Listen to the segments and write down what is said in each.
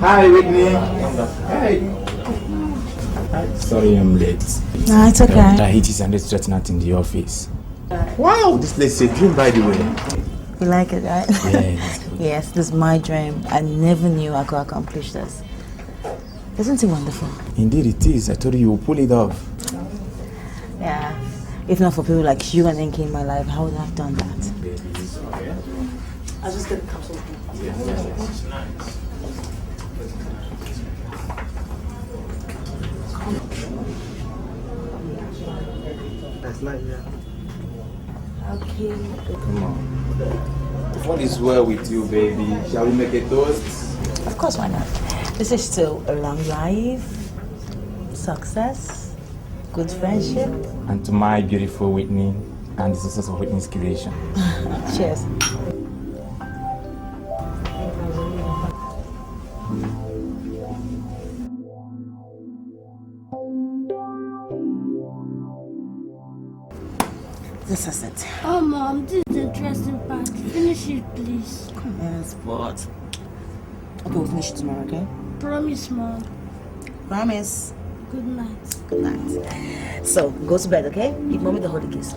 Hi, Whitney. Hey. Sorry I'm late. No, it's okay. I hate it and it's threatened in the office. Wow, this place is a dream, by the way. You like it, right? Yeah. Yes, this is my dream. I never knew I could accomplish this. Isn't it wonderful? Indeed it is. I told you will pull it off. Yeah. If not for people like you and Enki in my life, I would have done that. I'll just get the capsule. Yes. That's nice, yeah. Okay. Come on. What is well with you, baby? Shall we make a toast? Of course, why not? This is still a long life, success, good friendship. And to my beautiful Whitney and the success of Whitney's creation. Cheers. This is it. Oh, Mom, this is the interesting part. Finish it, please. Come on, sport. Okay, we'll finish it tomorrow, okay? Promise, Mom. Promise. Good night. Good night. So, go to bed, okay? Give Mommy the holy kiss.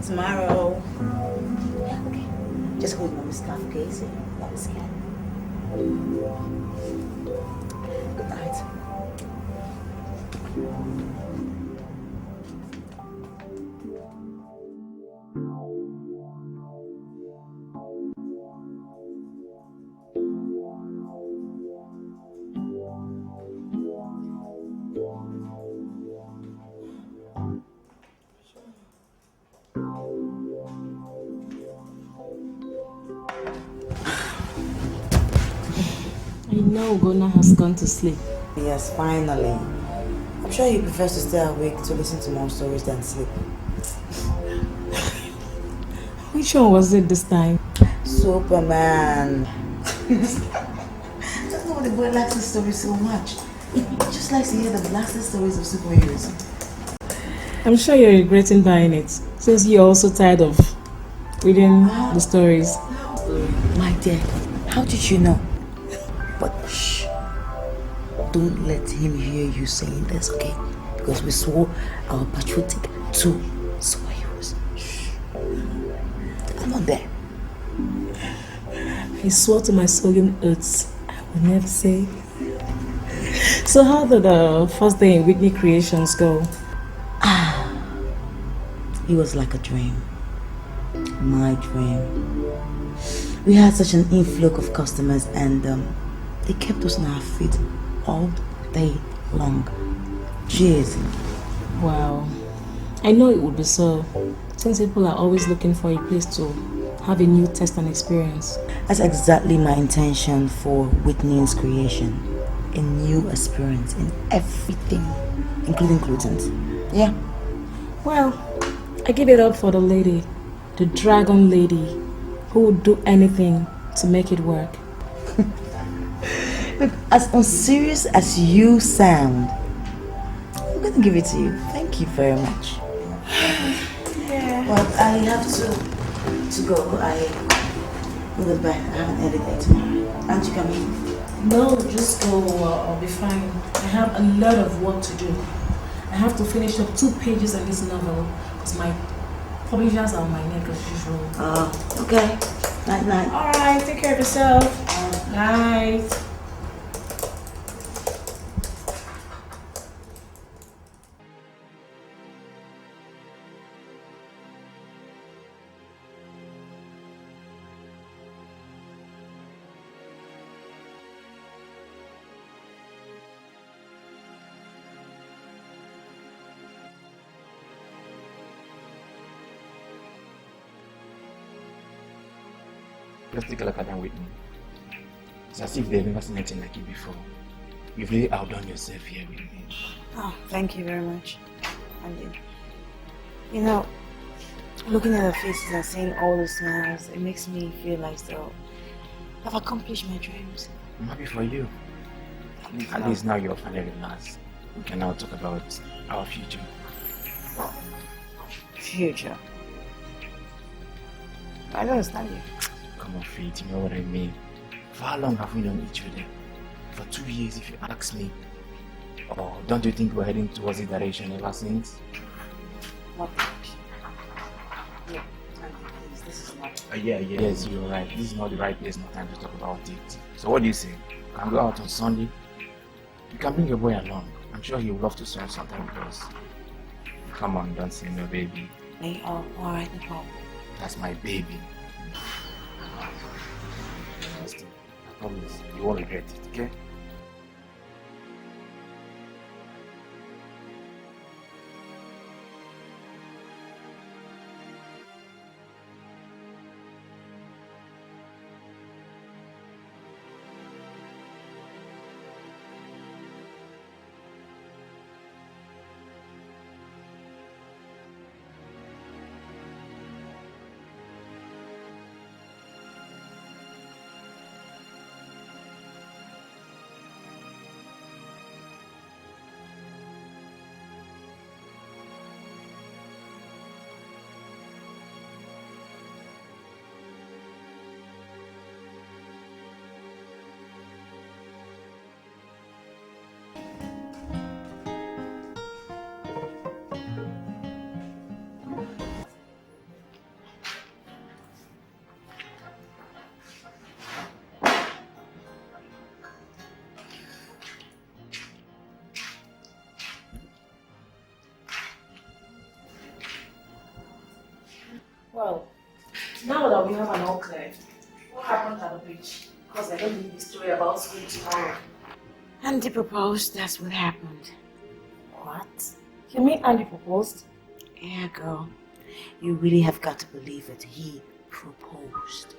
Tomorrow. Okay. Just hold Mommy's scarf, okay? So, Mommy's here. Good night. I know Gona has gone to sleep. Yes, finally. I'm sure he prefers to stay awake to listen to more stories than sleep. Which one was it this time? Superman. I don't know why the boy likes this story so much. He just likes to hear the blasted stories of superheroes. I'm sure you're regretting buying it, since you're also tired of reading the stories. My dear, how did you know? But shh, don't let him hear you saying this, okay? Because we swore our patriotic two superheroes. Shh. I'm not there. I swore to my solemn oaths I will never say. So how did the first day in Whitney Creations go? It was like a dream. My dream. We had such an influx of customers and they kept us on our feet all day long. Cheers. Wow. I know it would be so, since people are always looking for a place to have a new test and experience. That's exactly my intention for Whitney's creation. A new experience in everything, including clothing. Yeah. Well, I give it up for the lady, the dragon lady, who would do anything to make it work. Look, as unserious as you sound, I'm gonna give it to you. Thank you very much. Yeah. But I have to go. I go to bed. I have an edit day tomorrow. Aren't you coming? No, just go. I'll be fine. I have a lot of work to do. I have to finish up 2 pages of this novel because my publishers are on my neck as usual. Okay. Night, night. Alright, take care of yourself. Night. Let's take a look at that Whitney. It's as if they've never seen anything like it before. You've really outdone yourself here, Whitney. Oh, thank you very much. And you know, looking at their faces and seeing all the smiles, it makes me feel like I've accomplished my dreams. I'm happy for you. At least now you're finally relaxed. We can now talk about our future. Future. I don't understand you. Come on, Faith, you know what I mean. For how long have we known each other? For 2 years, if you ask me. Or don't you think we're heading towards the direction ever since? What direction? Yeah, please, this is not... Yes, you're right. This is not the right place, no time to talk about it. So what do you say? Can we go out on Sunday? You can bring your boy along. I'm sure he would love to spend some time with us. Come on, don't say no, baby. Hey, alright, no problem. That's my baby. I promise, you won't regret it, okay? Well, now that we have an all clear, what happened at the beach? Because I don't need the story about school tomorrow. Andy proposed, that's what happened. What? You mean Andy proposed? Yeah, girl. You really have got to believe it. He proposed.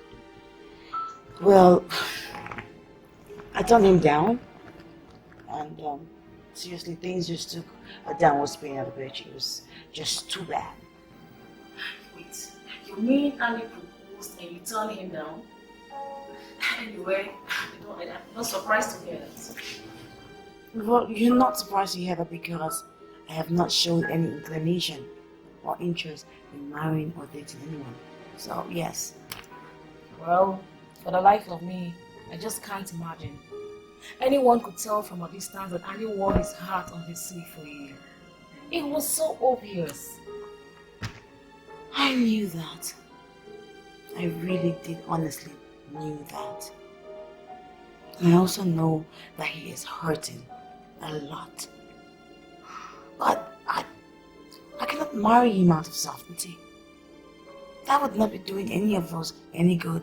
Well, I turned him down. And, seriously, things just took a downward spin at the beach. It was just too bad. Wait, you mean Andy proposed and you turned him down? Anyway, I'm not surprised to hear that. Well, you're not surprised to hear that because I have not shown any inclination or interest in marrying or dating anyone. So, yes. Well, for the life of me, I just can't imagine. Anyone could tell from a distance that Andy wore his heart on his sleeve for you. It was so obvious. I knew that. I really did honestly knew that. I also know that he is hurting a lot. But I cannot marry him out of self-pity. That would not be doing any of us any good.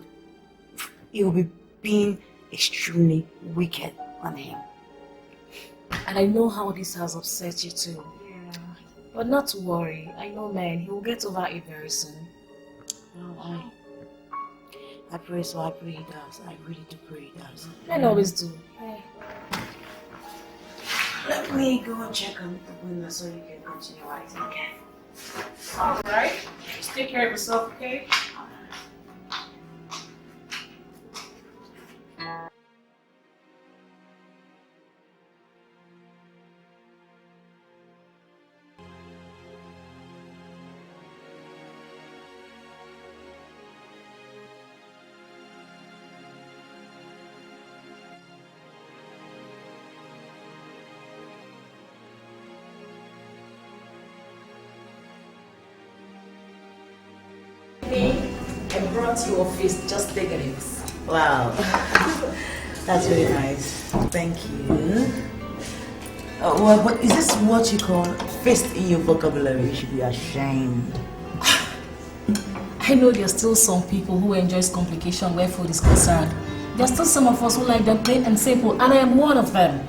It would be being extremely wicked on him. And I know how this has upset you too. Yeah. But not to worry. I know, man, he will get over it very soon. Well, I pray so. I pray he does. I really do pray he does. Men always do. Hey. Let me go and check on the window so you can continue writing, okay? Alright. Just take care of yourself, okay? I brought you a feast, just take it. Wow. That's really nice. Thank you. Well, but is this what you call fist in your vocabulary? You should be ashamed. I know there's still some people who enjoy complication where food is concerned. There's still some of us who like them plain and simple, and I am one of them.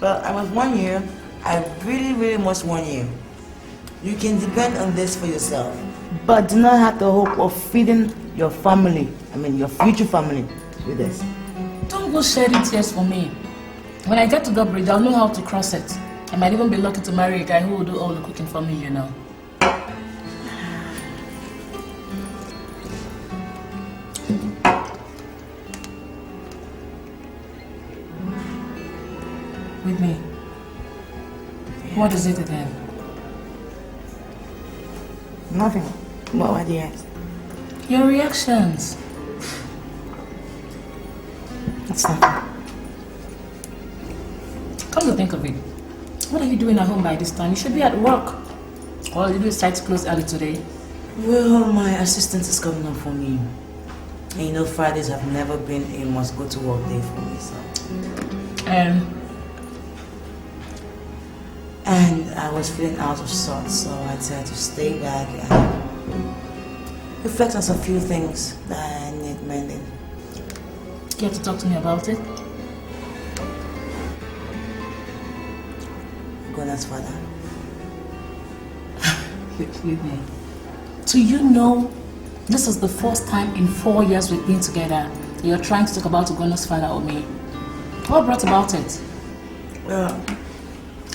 Well, I must warn you. I really must warn you. You can depend on this for yourself. But do not have the hope of feeding your family, your future family, with this. Don't go shedding tears for me. When I get to the bridge, I'll know how to cross it. I might even be lucky to marry a guy who will do all the cooking for me, you know. With me. What is it again? Nothing. Why do you ask? Your reactions. It's nothing. Come to think of it, what are you doing at home by this time? You should be at work. Or did you decide to close early today? Well, my assistant is coming up for me. And you know, Fridays have never been a must go to work day for me, so. And I was feeling out of sorts, so I decided to stay back and reflect on some few things that I need mending. You have to talk to me about it? Gona's father. Whitney, do you know this is the first time in 4 years we've been together you're trying to talk about Gona's father or me? What brought about it? Well,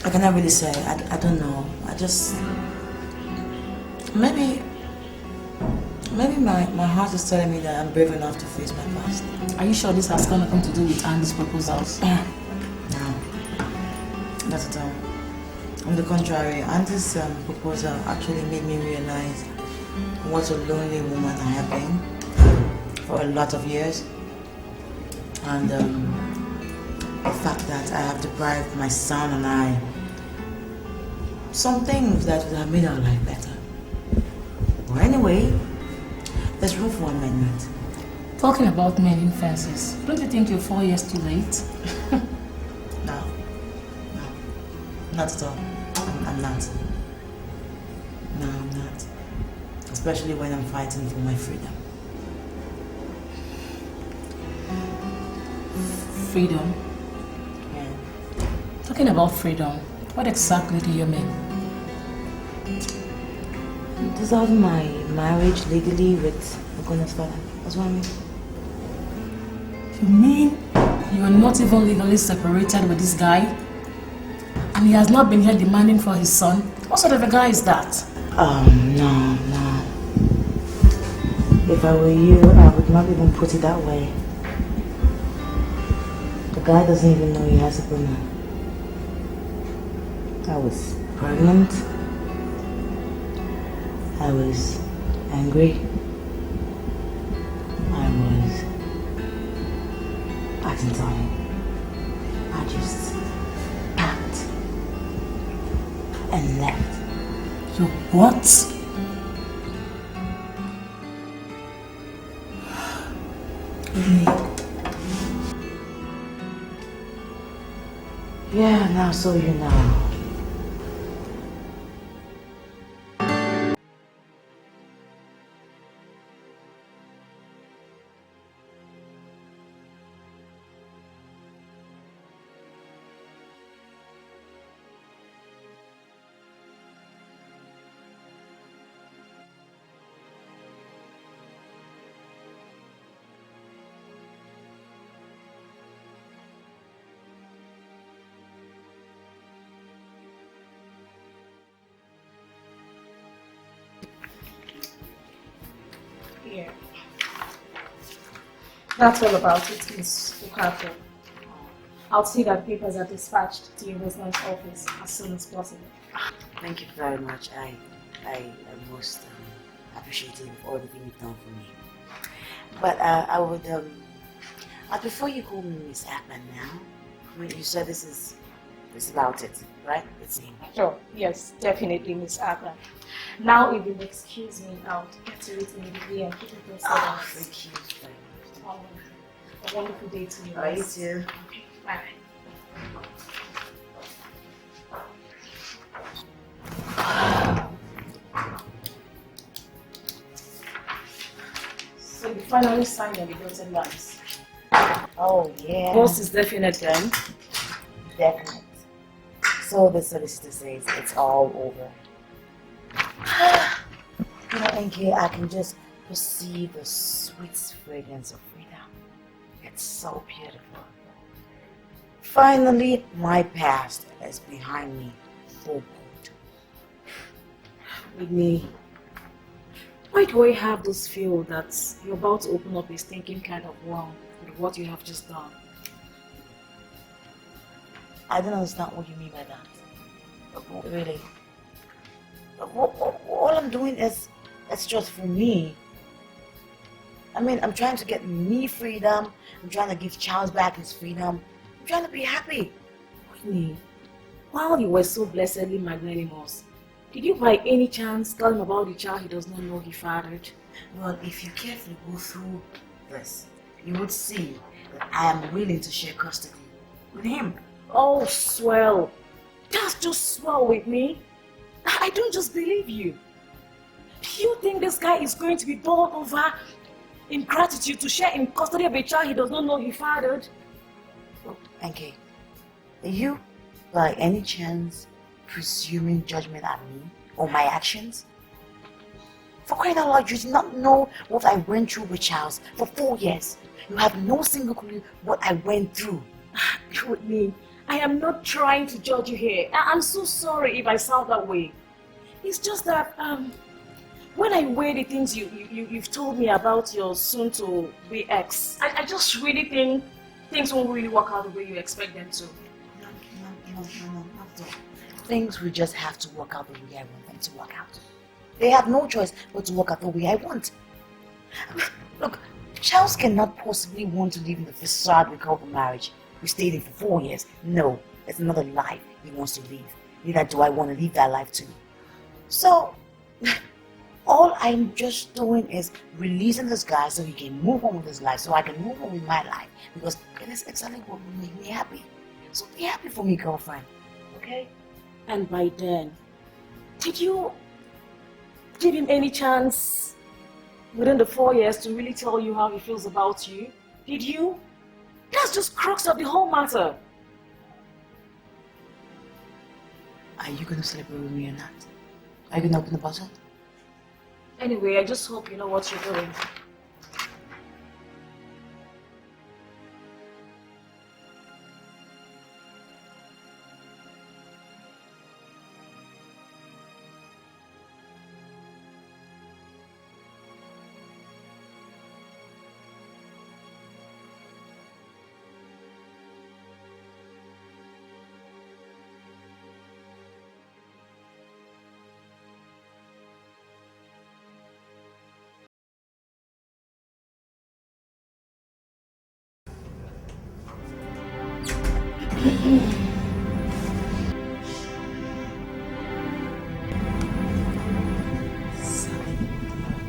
I cannot really say. I don't know. I just... Maybe my heart is telling me that I'm brave enough to face my past. Are you sure this has got nothing to do with Andy's proposals? No. Not at all. On the contrary, Andy's proposal actually made me realize what a lonely woman I have been for a lot of years. And the fact that I have deprived my son and I some things that would have made our life better. Well, anyway, there's room for amendment. Talking about mending fences, don't you think you're 4 years too late? No, not at all. I'm not. No, I'm not. Especially when I'm fighting for my freedom. Freedom? Yeah. Talking about freedom, what exactly do you mean? Dissolving my marriage legally with Ogona's father. That's what I mean. You mean you are not even legally separated with this guy? And he has not been here demanding for his son? What sort of a guy is that? No. If I were you, I would not even put it that way. The guy doesn't even know he has a woman. I was pregnant. I was angry. I was acting time. I just packed and left. You what? Yeah, now so you know. Yeah. That's all about it, Miss Okafor. I'll see that papers are dispatched to your residence office as soon as possible. Thank you very much. I am most appreciative of all the things you've done for me. But I would, I prefer you call me Miss Akman now. I mean, you said this is about it, right? It's me. Sure, yes, definitely, Miss Akman. Now, if you'll excuse me, I'll get to it immediately and keep it posted. Oh, thank you very much. A wonderful day to you. You too. Okay, bye. So you finally signed on the dotted lines. Oh, yeah. Boss is definite then. Definite. So the solicitor says it's all over. You know, thank you. I can just perceive the sweet fragrance of freedom. It's so beautiful. Finally, my past is behind me for good. Whitney, why do I have this feel that you're about to open up a stinking kind of worm with what you have just done? I don't understand what you mean by that. Really. All I'm doing is That's just for me. I mean, I'm trying to get me freedom. I'm trying to give Charles back his freedom. I'm trying to be happy. Whitney, while you were so blessedly magnanimous, did you by any chance tell him about the child he does not know he fathered? Well, if you carefully go through this, you would see that I am willing to share custody with him. Oh, swell. That's just swell with me. I don't just believe you. Do you think this guy is going to be bowled over in gratitude to share in custody of a child he does not know he fathered? Look, NK, are you, by any chance, presuming judgment on me or my actions? For crying out loud, you did not know what I went through with Charles for 4 years. You have no single clue what I went through. Whitney, I am not trying to judge you here. I'm so sorry if I sound that way. It's just that when I weigh the things you've told me about your soon-to-be ex, I just really think things won't really work out the way you expect them to. No, not at all. Things will just have to work out the way I want them to work out. They have no choice but to work out the way I want. Look, Charles cannot possibly want to live in the facade we call the marriage. We stayed in for 4 years. No, it's another life he wants to live. Neither do I want to live that life too. So, all I'm just doing is releasing this guy so he can move on with his life, so I can move on with my life. Because it is exactly what will make me happy. So be happy for me, girlfriend. Okay? And by then, did you give him any chance within the 4 years to really tell you how he feels about you? Did you? That's just crux of the whole matter. Are you going to celebrate with me or not? Are you going to open the bottle? Anyway, I just hope you know what you're doing.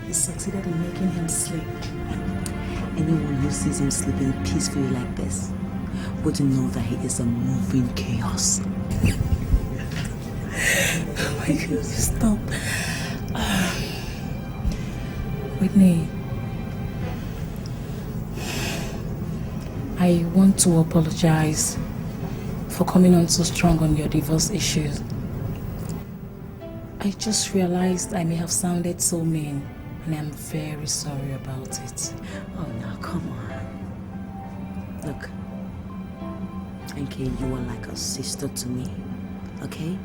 You succeeded in making him sleep. Anyone who sees him sleeping peacefully like this would know that he is a moving chaos. Oh my God, stop. Whitney, I want to apologize for coming on so strong on your divorce issues. I just realized I may have sounded so mean, and I'm very sorry about it. Oh, now come on. Look, NK, you are like a sister to me, okay?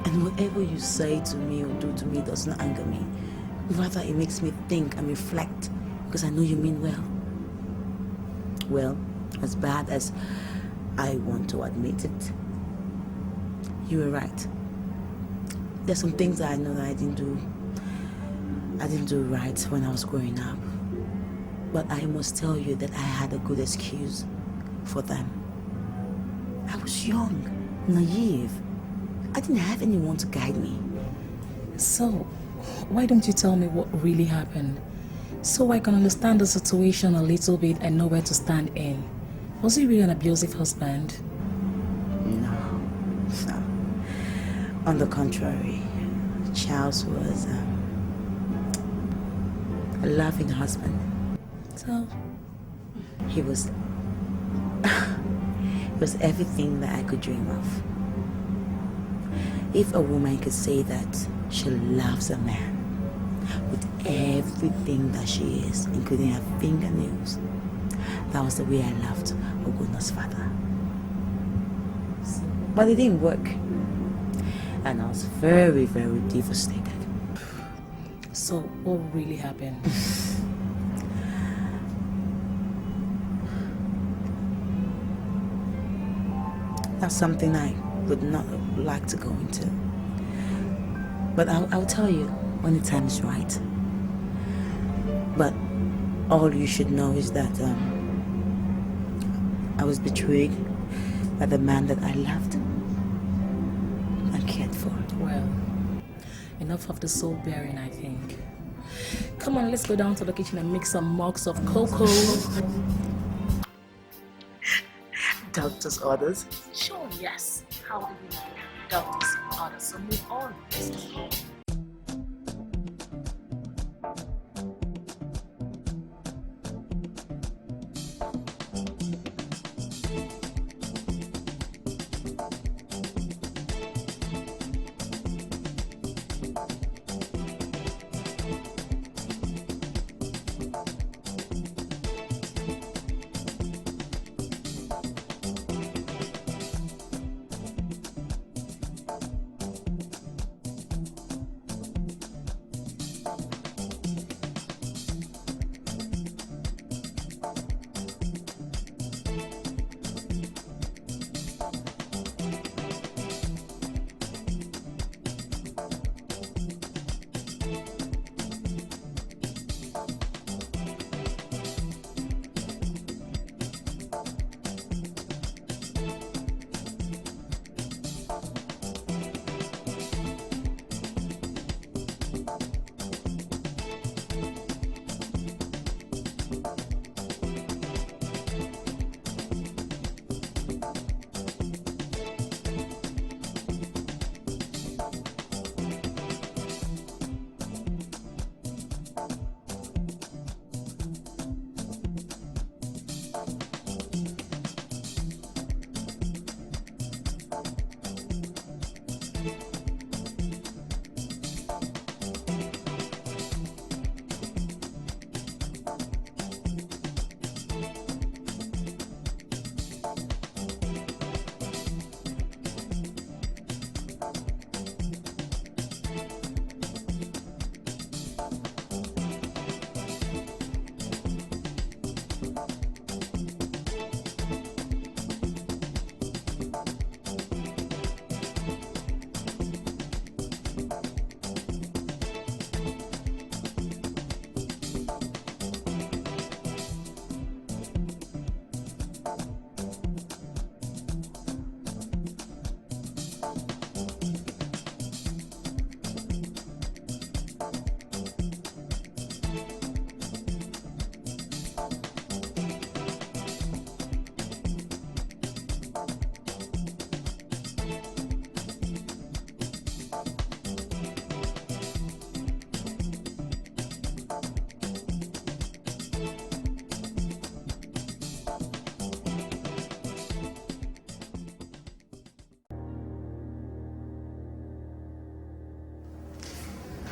And whatever you say to me or do to me doesn't anger me. Rather, it makes me think and reflect, because I know you mean well. Well, as bad as I want to admit it, you were right. There's some things that I know that I didn't do right when I was growing up. But I must tell you that I had a good excuse for them. I was young, naive. I didn't have anyone to guide me. So, why don't you tell me what really happened? So I can understand the situation a little bit and know where to stand in. Was he really an abusive husband? No. On the contrary, Charles was a loving husband. So? He was everything that I could dream of. If a woman could say that she loves a man with everything that she is, including her fingernails, that was the way I loved Ogona's father. But it didn't work. And I was very, very devastated. So what really happened? That's something I would not like to go into. But I'll tell you when the time is right. But all you should know is that I was betrayed by the man that I loved and cared for. Well, enough of the soul bearing, I think. Come on, let's go down to the kitchen and make some mugs of cocoa. Doctor's orders. Sure, yes. How do we know? Doctor's orders. So move on.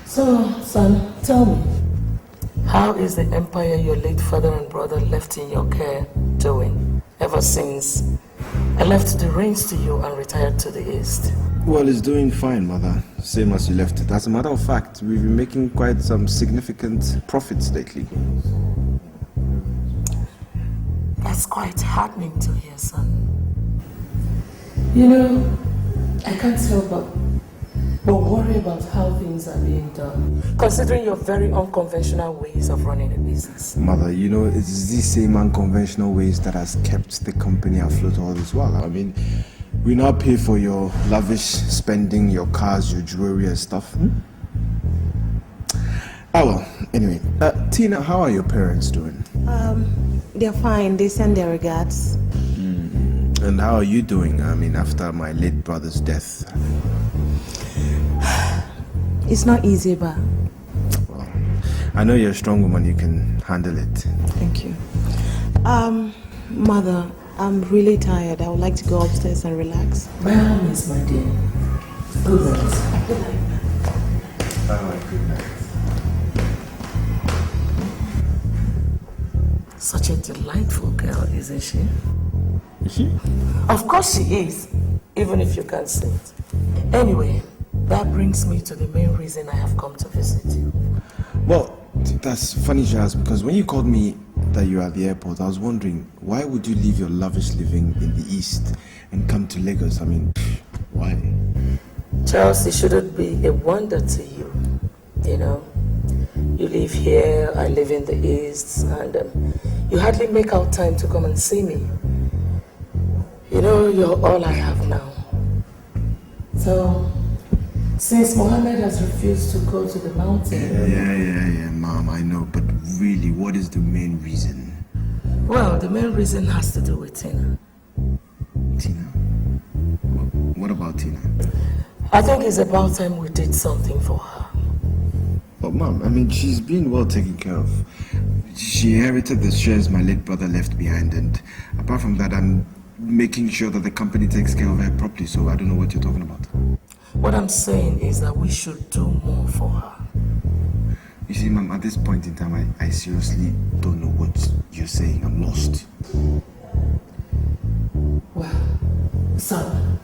So, son, tell me, how is the empire your late father and brother left in your care doing ever since I left the reins to you and retired to the east? Well, it's doing fine, mother. Same as you left it. As a matter of fact, we've been making quite some significant profits lately. That's quite heartening to hear, son. You know, I can't help but worry about how things are being done, considering your very unconventional ways of running a business. Mother, you know, it's these same unconventional ways that has kept the company afloat all this while. I mean, we now pay for your lavish spending, your cars, your jewelry and stuff. Oh well, anyway. Tina, how are your parents doing? They're fine. They send their regards. And how are you doing? I mean, after my late brother's death? It's not easy, but... Well, I know you're a strong woman. You can handle it. Thank you. Mother, I'm really tired. I would like to go upstairs and relax. By all means, my dear. Good night. Good night. Such a delightful girl, isn't she? Is she? Of course she is, even if you can't see it. Anyway, that brings me to the main reason I have come to visit you. Well, that's funny, Jazz, because when you called me that you were at the airport, I was wondering, why would you leave your lavish living in the East and come to Lagos? I mean, why? Charles, it shouldn't be a wonder to you, you know. You live here, I live in the East, and you hardly make out time to come and see me. You know, you're all I have now. So, since Mohammed has refused to go to the mountain... Yeah, Mom, I know, but really, what is the main reason? Well, the main reason has to do with Tina. Tina? What about Tina? I think it's about time we did something for her. But Mom, I mean, she's been well taken care of. She inherited the shares my late brother left behind, and apart from that, I'm making sure that the company takes care of her properly, so I don't know what you're talking about. What I'm saying is that we should do more for her. You see, Mom, at this point in time, I seriously don't know what you're saying. I'm lost. Well, son,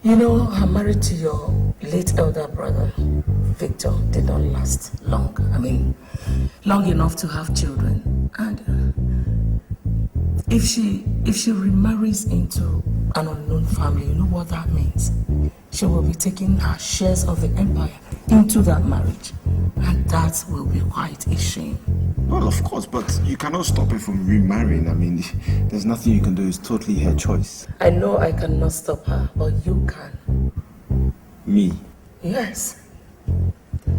you know, her marriage to your late elder brother, Victor, did not last long. I mean, long enough to have children. And if she remarries into an unknown family, you know what that means? She will be taking her shares of the empire into that marriage. And that will be quite a shame. Well, of course, but you cannot stop her from remarrying. I mean, there's nothing you can do. It's totally her choice. I know I cannot stop her, but you can. Me? Yes.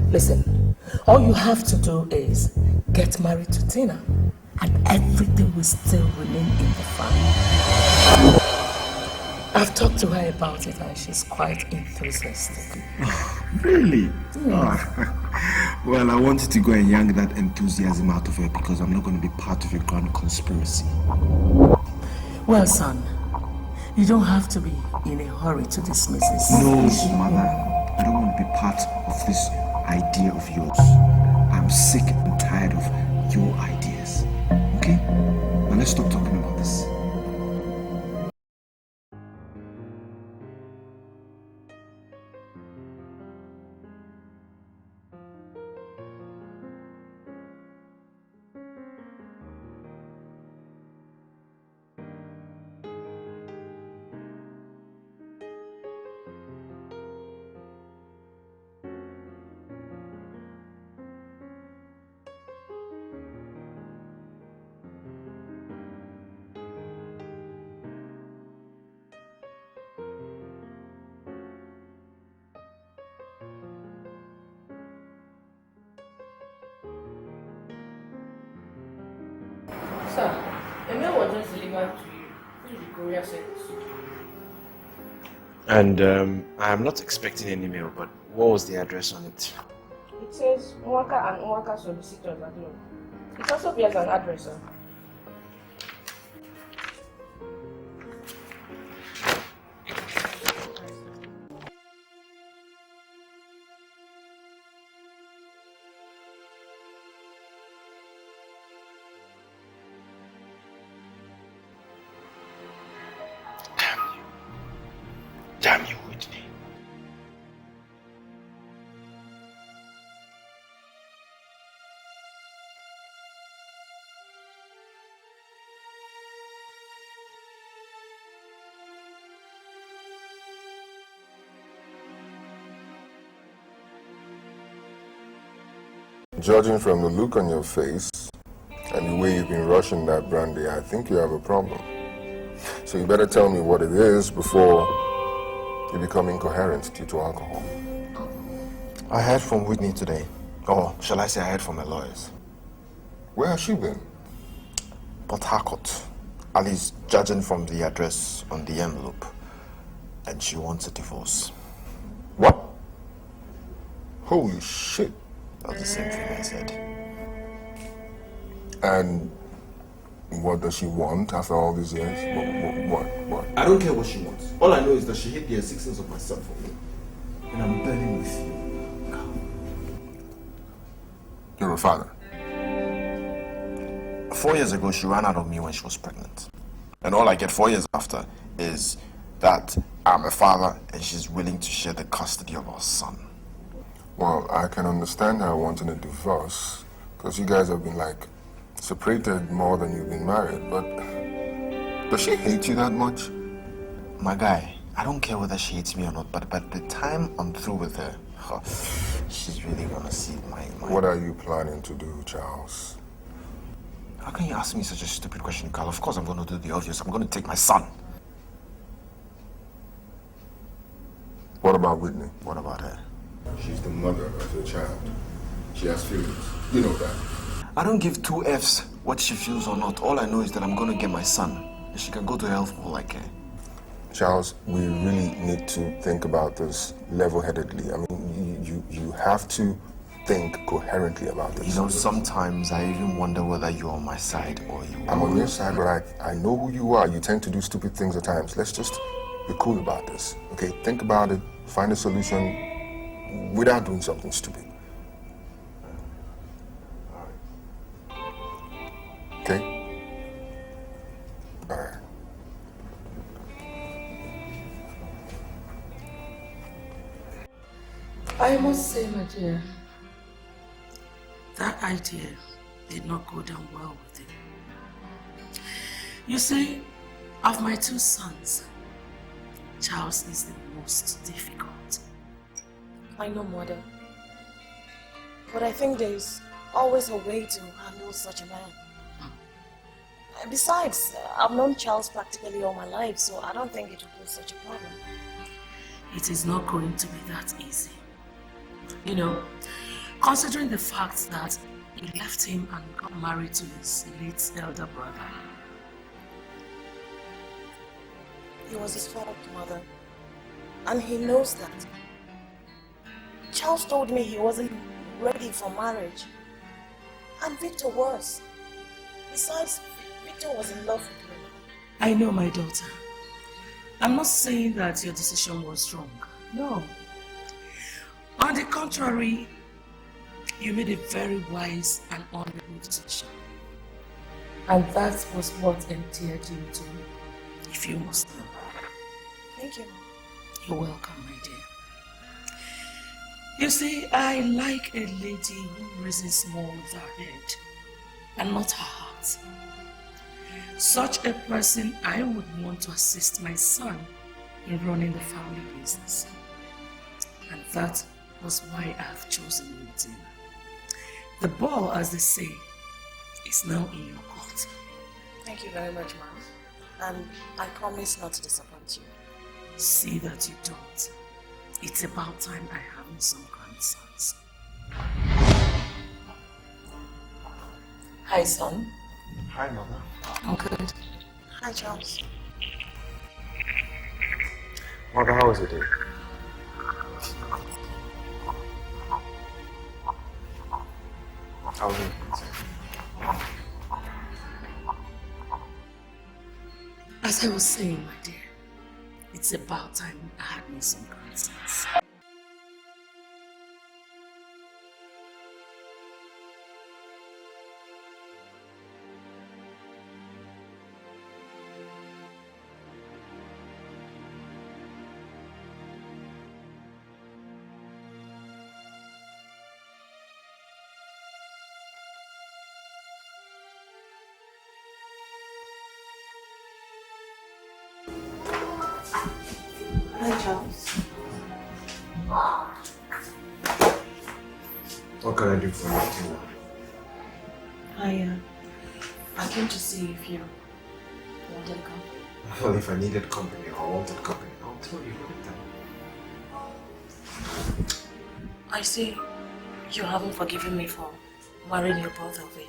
Listen, all you have to do is get married to Tina, and everything will still remain in the family. I've talked to her about it, and she's quite enthusiastic. Really? Well, I wanted to go and yank that enthusiasm out of her because I'm not going to be part of a grand conspiracy. Well, son, you don't have to be in a hurry to dismiss this. No, Mother. I don't want to be part of this idea of yours. I'm sick and tired of your ideas. Okay? Now let's stop talking about this. Sir, a mail was just delivered to you through the courier service. And I'm not expecting any mail, but what was the address on it? It says Nwaka and Nwaka solicitors at home. It also bears an address, sir. Damn you, Whitney. Judging from the look on your face and the way you've been rushing that brandy, I think you have a problem. So you better tell me what it is before you become incoherent due to alcohol. I heard from Whitney today. Or shall I say I heard from her lawyers. Where has she been? Port Harcourt. At least judging from the address on the envelope. And she wants a divorce. What? Holy shit. That's the same thing I said. And what does she want after all these years? What? I don't care what she wants. All I know is that she hid the existence of my son for me. And I'm burning with you. You're a father. 4 years ago, she ran out of me when she was pregnant. And all I get 4 years after is that I'm a father and she's willing to share the custody of our son. Well, I can understand her wanting a divorce, because you guys have been, like, separated more than you've been married, but does she hate you that much? My guy, I don't care whether she hates me or not, but by the time I'm through with her, She's really gonna see my... What are you planning to do, Charles? How can you ask me such a stupid question, Carl? Of course I'm gonna do the obvious. I'm gonna take my son. What about Whitney? What about her? She's the mother of your child. She has feelings. You know that. I don't give two F's what she feels or not. All I know is that I'm gonna get my son. And she can go to hell for all I care. Charles, we really need to think about this level-headedly. I mean, you have to think coherently about this. You know, sometimes I even wonder whether you're on my side or you are. I'm on your side, but I know who you are. You tend to do stupid things at times. Let's just be cool about this, okay? Think about it, find a solution without doing something stupid. Okay? All right. I must say, my dear, that idea did not go down well with him. You see, of my two sons, Charles is the most difficult. I know, Mother. But I think there's always a way to handle such a man. Besides, I've known Charles practically all my life, so I don't think it will be such a problem. It is not going to be that easy. You know, considering the fact that he left him and got married to his late elder brother. It was his fault, Mother. And he knows that. Charles told me he wasn't ready for marriage. And Victor was. Besides, Victor was in love with me. I know, my daughter. I'm not saying that your decision was wrong. No. On the contrary, you made a very wise and honorable decision. And that was what endeared you to me, if you must know. Thank you. You're welcome, my dear. You see, I like a lady who reasons more with her head and not her heart. Such a person I would want to assist my son in running the family business. And that was why I have chosen you. The ball, as they say, is now in your court. Thank you very much, Mom. And I promise not to disappoint you. See that you don't. It's about time I have some grandsons. Hi, son. Hi, Mother. I'm good. Hi, Charles. Mother, how is it doing? How is it? As I was saying, my dear, it's about time I had me some grandsons. Hi, Charles. What can I do for you? I came to see if you wanted company. Well, if I needed company or wanted company, I'll tell you what it. I see you haven't forgiven me for marrying your brother over you.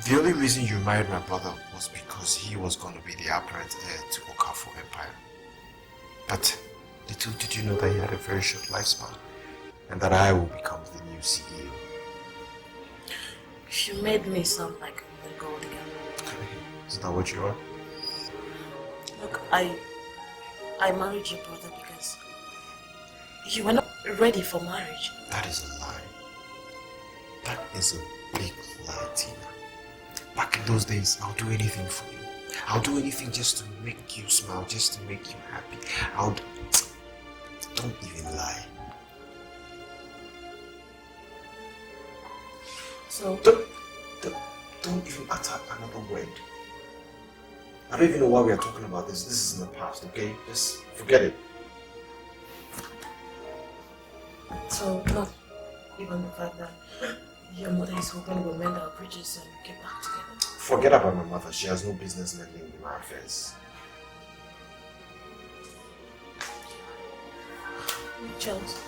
The only reason you married my brother was because he was going to be the apparent heir to Okafor Empire. But little did you know that he had a very short lifespan and that I will become the new CEO. You made me sound like a gold digger. Isn't that what you are? Look, I married your brother because you were not ready for marriage. That is a lie. That is a big lie, Tina. Back in those days, I'll do anything for you. I'll do anything just to make you smile, just to make you happy. Don't even lie. So Don't even utter another word. I don't even know why we are talking about this. This is in the past, okay? Just forget it. it's So, not even the fact that your mother is hoping we'll mend our bridges and get back together. Forget about my mother. She has no business meddling in my affairs. Charles,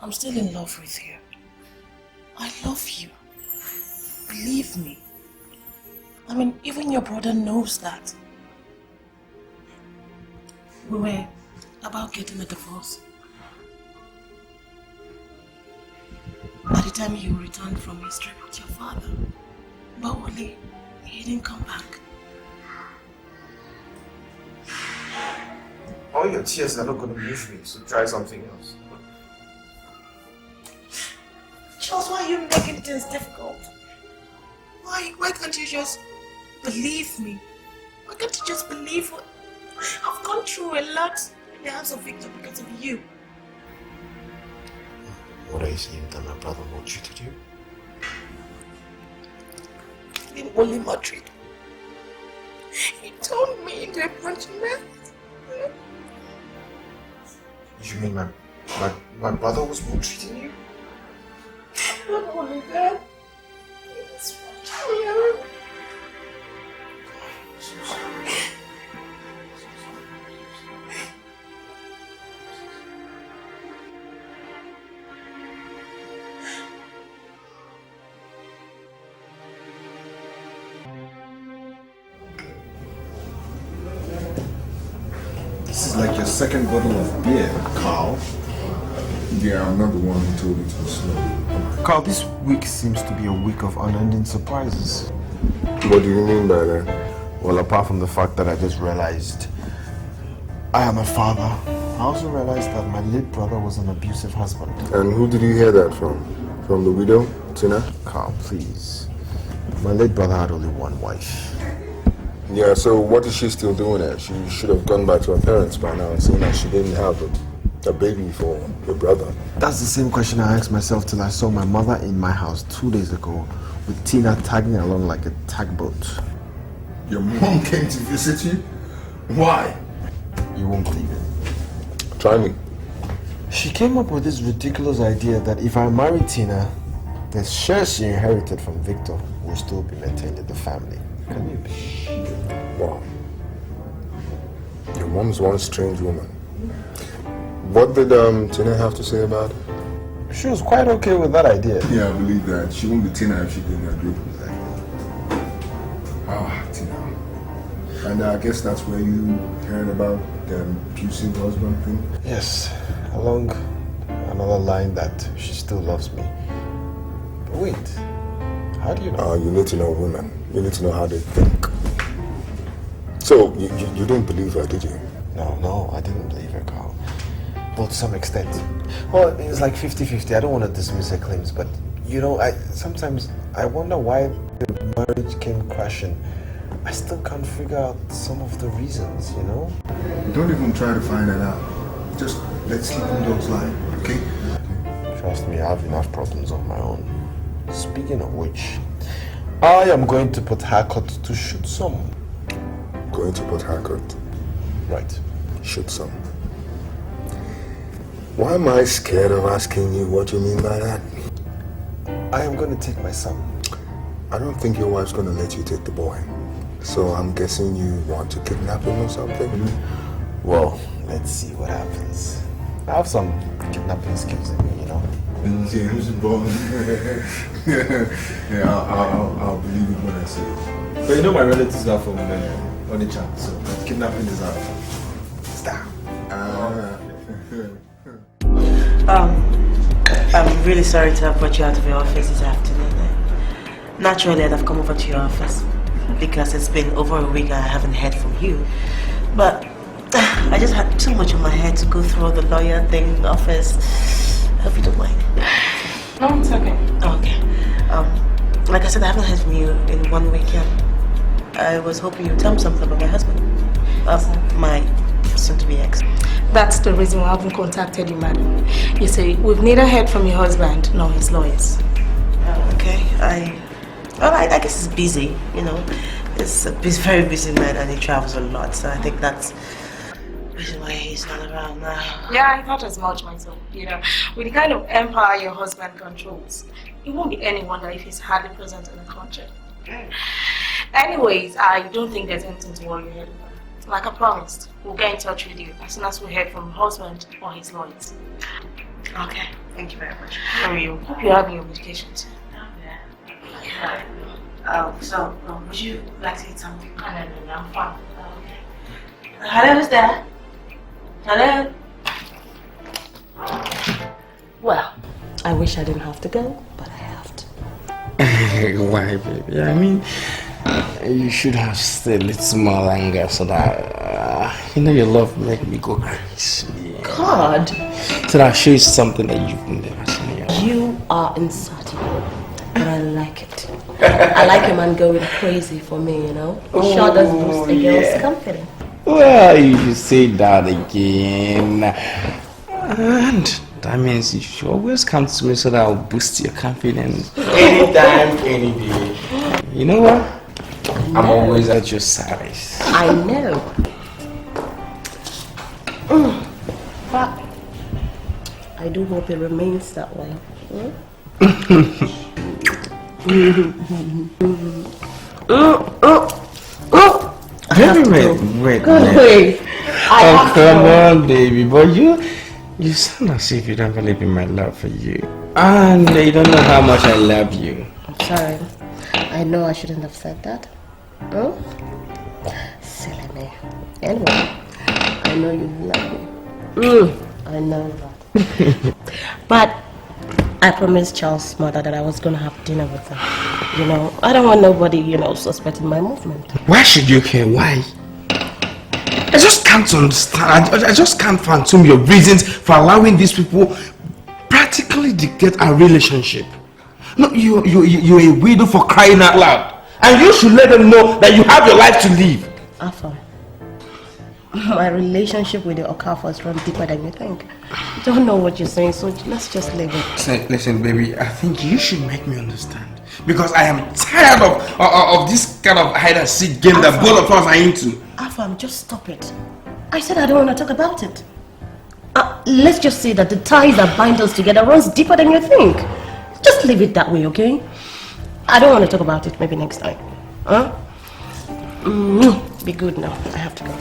I'm still in love with you. I love you. Believe me. I mean, even your brother knows that. We were about getting a divorce. By the time you returned from his trip with your father, but only he didn't come back. All your tears are not going to move me, so try something else. Charles, why are you making things difficult? Why can't you just believe me? Why can't you just believe what I've gone through a lot in the hands of Victor because of you? What are you saying that my brother wants you to do? He didn't only Madrid. He told me into a bunch of men. You mean my brother was maltreating you? Not only that, he was here. This is like your second bottle of beer, Carl. Yeah, I'm not the one who told you to be slow. Carl, this week seems to be a week of unending surprises. What do you mean by that? Well, apart from the fact that I just realized I am a father, I also realized that my late brother was an abusive husband. And who did you hear that from? From the widow, Tina? Carl, please. My late brother had only one wife. Yeah, so what is she still doing there? She should have gone back to her parents by now and seen that she didn't have a baby for your brother. That's the same question I asked myself till I saw my mother in my house 2 days ago with Tina tagging along like a tugboat. Your mom came to visit you? Why? You won't believe it. Try me. She came up with this ridiculous idea that if I marry Tina, the shares she inherited from Victor will still be maintained in the family. Can you believe? Wow. Your mom's one strange woman. What did Tina have to say about it? She was quite okay with that idea. Yeah, I believe that. She won't be Tina if she didn't agree with that. Ah, Tina. And I guess that's where you heard about the abusive husband thing? Yes, along another line that she still loves me. But wait, how do you know? You need to know women. You need to know how they think. So, you didn't believe her, did you? No, I didn't believe her, Carl. Well, to some extent. Well, it's like 50-50. I don't want to dismiss her claims, but you know, sometimes I wonder why the marriage came crashing. I still can't figure out some of the reasons, you know? Don't even try to find that out. Just let sleeping dogs lie, okay? Trust me, I have enough problems of my own. Speaking of which, I am going to put haircut to shoot some. Going to put haircut? Right. Shoot some. Why am I scared of asking you what you mean by that? I am going to take my son. I don't think your wife's going to let you take the boy. So I'm guessing you want to kidnap him or something? Well, let's see what happens. I have some kidnapping skills in me, you know? James Bond. Yeah, I'll believe it when I see it. But you know my relatives are from Onitsha, so kidnapping is out. Stop. I'm really sorry to have brought you out of your office this afternoon. Naturally, I'd have come over to your office because it's been over a week and I haven't heard from you. But I just had too much on my head to go through all the lawyer thing in the office. I hope you don't mind. No, it's okay. Okay. Like I said, I haven't heard from you in 1 week yet. I was hoping you'd tell me something about my husband. My soon-to-be ex. That's the reason we haven't contacted you, madam. You see, we've neither heard from your husband nor his lawyers. Okay, I guess he's busy, you know. He's a very busy man and he travels a lot, so I think that's reason why he's not around now. Yeah, I thought as much myself. You know, with the kind of empire your husband controls, it won't be any wonder if he's hardly present in the country. Anyways, I don't think there's anything to worry about. Like I promised, we'll get in touch with you as soon as we hear from husband or his lawyers. Okay, thank you very much. How are you? Hope you're having your medication too. So, would you like to eat something? No, I'm fine. Hello, who's there? Hello? Well, I wish I didn't have to go, but I have to. Why, baby? I mean, you should have stayed a little more longer so that, your love make me go crazy. God! So that I'll show you something that you've never seen yet. You are insatiable, but I like it. I like a man going crazy for me, It sure does boost a girl's confidence. Well, you say that again. And that means you should always come to me so that I'll boost your confidence. Anytime, any day. You know what? I'm always at your service. I know. But I do hope it remains that way. Wait. Go away. Oh, come on, baby. But you sound as if you don't believe in my love for you. And you don't know how much I love you. I'm sorry. I know I shouldn't have said that. Oh? Silly me. Anyway, I know you love me. I know that. But I promised Charles' mother that I was going to have dinner with her. I don't want nobody, suspecting my movement. Why should you care? Why? I just can't understand. I just can't fathom your reasons for allowing these people practically dictate our relationship. No, you're a widow for crying out loud. And you should let them know that you have your life to live. Afam, my relationship with the Okafors runs deeper than you think. I don't know what you're saying, so let's just leave it. Listen, baby, I think you should make me understand. Because I am tired of this kind of hide and seek game that both of us are into. Afam, just stop it. I said I don't want to talk about it. Let's just say that the ties that bind us together runs deeper than you think. Just leave it that way, okay? I don't want to talk about it. Maybe next time. Huh? Be good now. I have to go.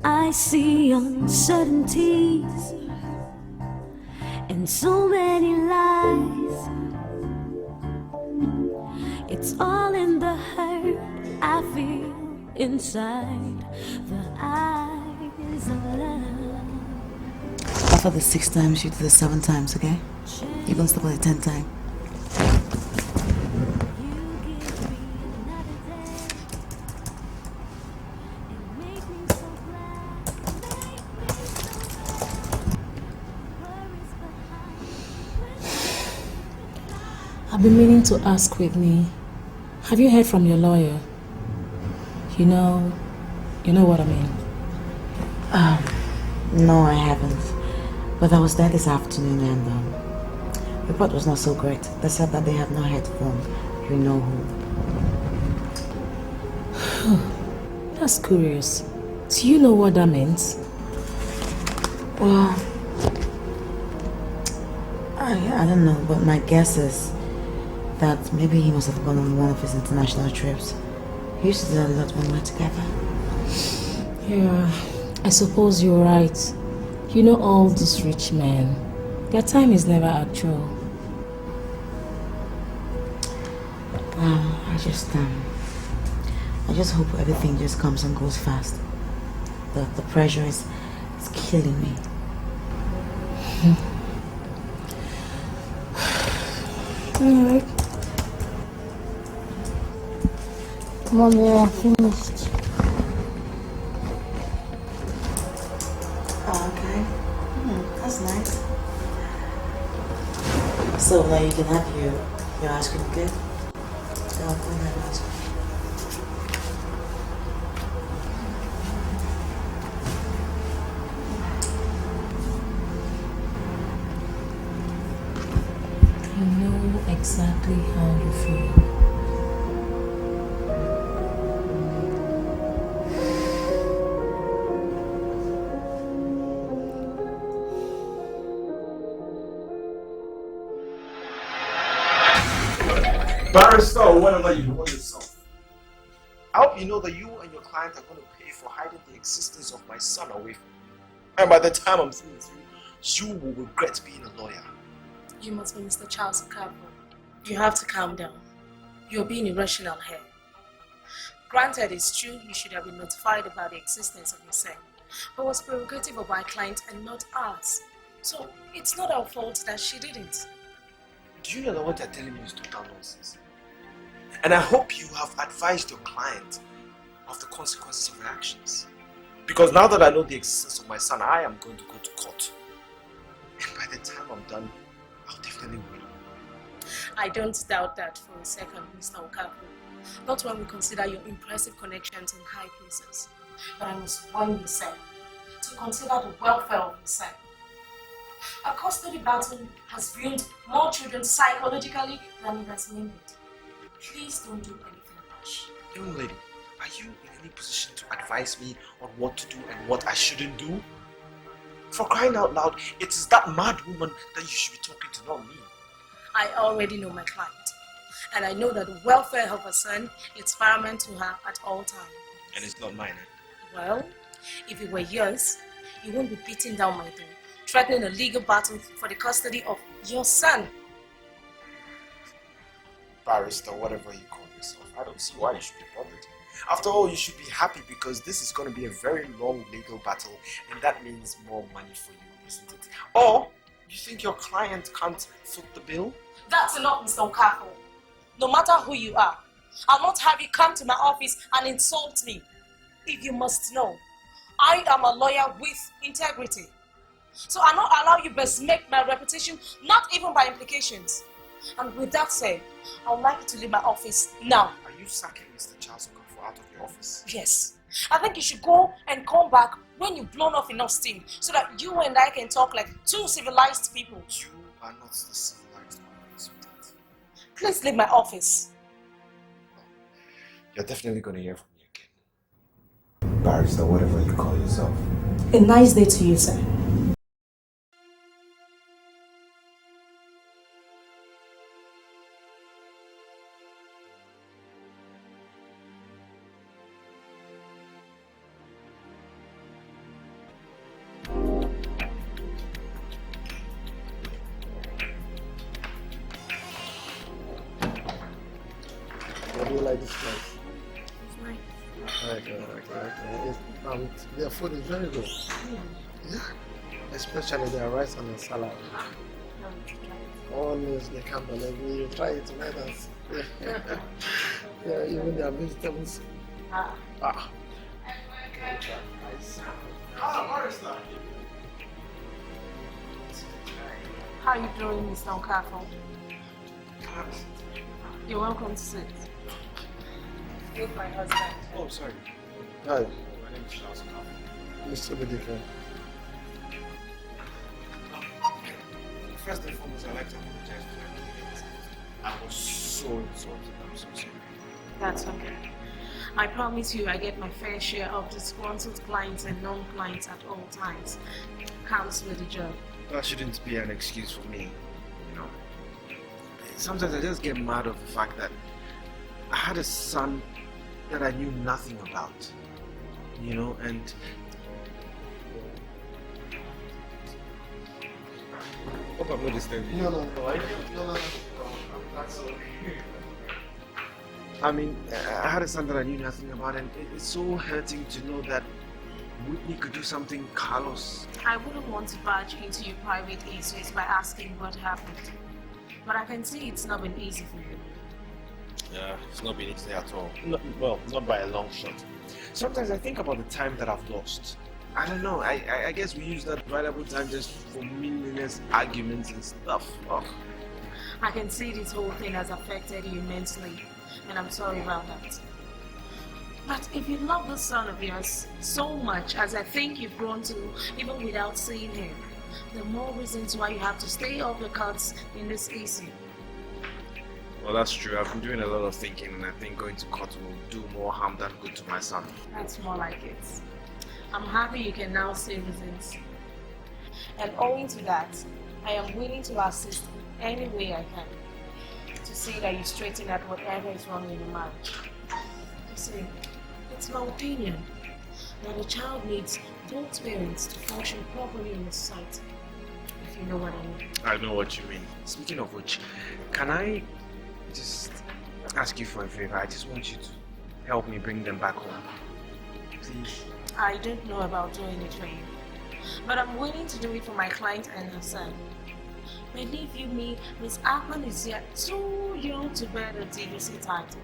I see uncertainties and so many lies. It's all in the hurt I feel inside the eyes of love. After the 6 times, you do the 7 times, okay? You don't stop at the 10th time. I've been meaning to ask Whitney, have you heard from your lawyer? You know what I mean? No, I haven't. But I was there this afternoon and the report was not so great. They said that they have not heard from you know who. That's curious. Do you know what that means? Well, I don't know, but my guess is that maybe he must have gone on one of his international trips. He used to do a lot when we were together. Yeah, I suppose you're right. You know all these rich men, their time is never actual. I just hope everything just comes and goes fast. The pressure is killing me. Alright. Mommy, I finished. Oh, okay. That's nice. So now you can have your ice cream, okay? I'll go and have your ice cream. I know exactly how you feel. Barrister or whatever you call yourself. I hope you know that you and your client are going to pay for hiding the existence of my son away from you. And by the time I'm through with you, you will regret being a lawyer. You must be Mr. Charles Okafor. You have to calm down. You're being irrational here. Granted, it's true you should have been notified about the existence of your son, but it was prerogative of our client and not ours. So it's not our fault that she didn't. Do you know that what they're telling me is total nonsense? And I hope you have advised your client of the consequences of her actions. Because now that I know the existence of my son, I am going to go to court. And by the time I'm done, I'll definitely win. I don't doubt that for a second, Mr. Okafor. Not when we consider your impressive connections in high places. But I must warn you, sir, to consider the welfare of your son. A custody battle has ruined more children psychologically than it has mended. Please don't do anything rash. Young lady, are you in any position to advise me on what to do and what I shouldn't do? For crying out loud, it is that mad woman that you should be talking to, not me. I already know my client. And I know that the welfare of her son is paramount to her at all times. And it's not mine, eh? Well, if it were yours, you won't be beating down my door, threatening a legal battle for the custody of your son. Barrister, whatever you call yourself, I don't see why you should be bothered. After all, you should be happy because this is going to be a very long legal battle, and that means more money for you, isn't it? Or, you think your client can't foot the bill? That's enough, Mr. Okafor. No matter who you are, I'll not have you come to my office and insult me. If you must know, I am a lawyer with integrity. So I'll not allow you besmirch my reputation, not even by implications. And with that said, I would like you to leave my office now. Are you sacking Mr. Charles Okafor out of your office? Yes. I think you should go and come back when you've blown off enough steam so that you and I can talk like two civilized people. You are not the civilized one, sweetheart. Please leave my office. You're definitely going to hear from me again. Barrister, whatever you call yourself. A nice day to you, sir. Their food is very good. Yeah. Especially their rice and the salad. Always they come and you try it tonight. Yeah, even their vegetables. Okay, nice. How are you doing, Mr. Okafor? You're welcome to sit. With my husband. Oh, sorry. Hi. My name is Charles Okafor. Mr. Dikeh. First and foremost, I'd like to apologize for everything. I was so insulted. I'm so sorry. That's okay. I promise you I get my fair share of disgruntled clients and non-clients at all times. Comes with the job. That shouldn't be an excuse for me, you know. Sometimes I just get mad of the fact that I had a son that I knew nothing about, you know, and hope I'm not disturbing you. No. That's okay. I mean, I had a son that I knew nothing about, and it's so hurting to know that Whitney could do something Carlos. I wouldn't want to barge into your private issues by asking what happened. But I can see it's not been easy for you. Yeah, it's not been easy at all. Well, not by a long shot. Sometimes I think about the time that I've lost. I don't know, I guess we use that valuable time just for meaningless arguments and stuff. Oh. I can see this whole thing has affected you immensely, and I'm sorry about that. But if you love this son of yours so much as I think you've grown to, even without seeing him, the more reasons why you have to stay off the cards in this issue. Well, that's true. I've been doing a lot of thinking, and I think going to court will do more harm than good to my son. That's more like it. I'm happy you can now see reasons. And owing to that, I am willing to assist in any way I can to see that you straighten out whatever is wrong in your marriage. You see, it's my opinion that a child needs both parents to function properly in the society, if you know what I mean. I know what you mean. Speaking of which, can I just ask you for a favor? I just want you to help me bring them back home. Please. I don't know about doing it for you, but I'm willing to do it for my client and her son. Believe you me, Miss Akman is yet too young to bear the DVC title.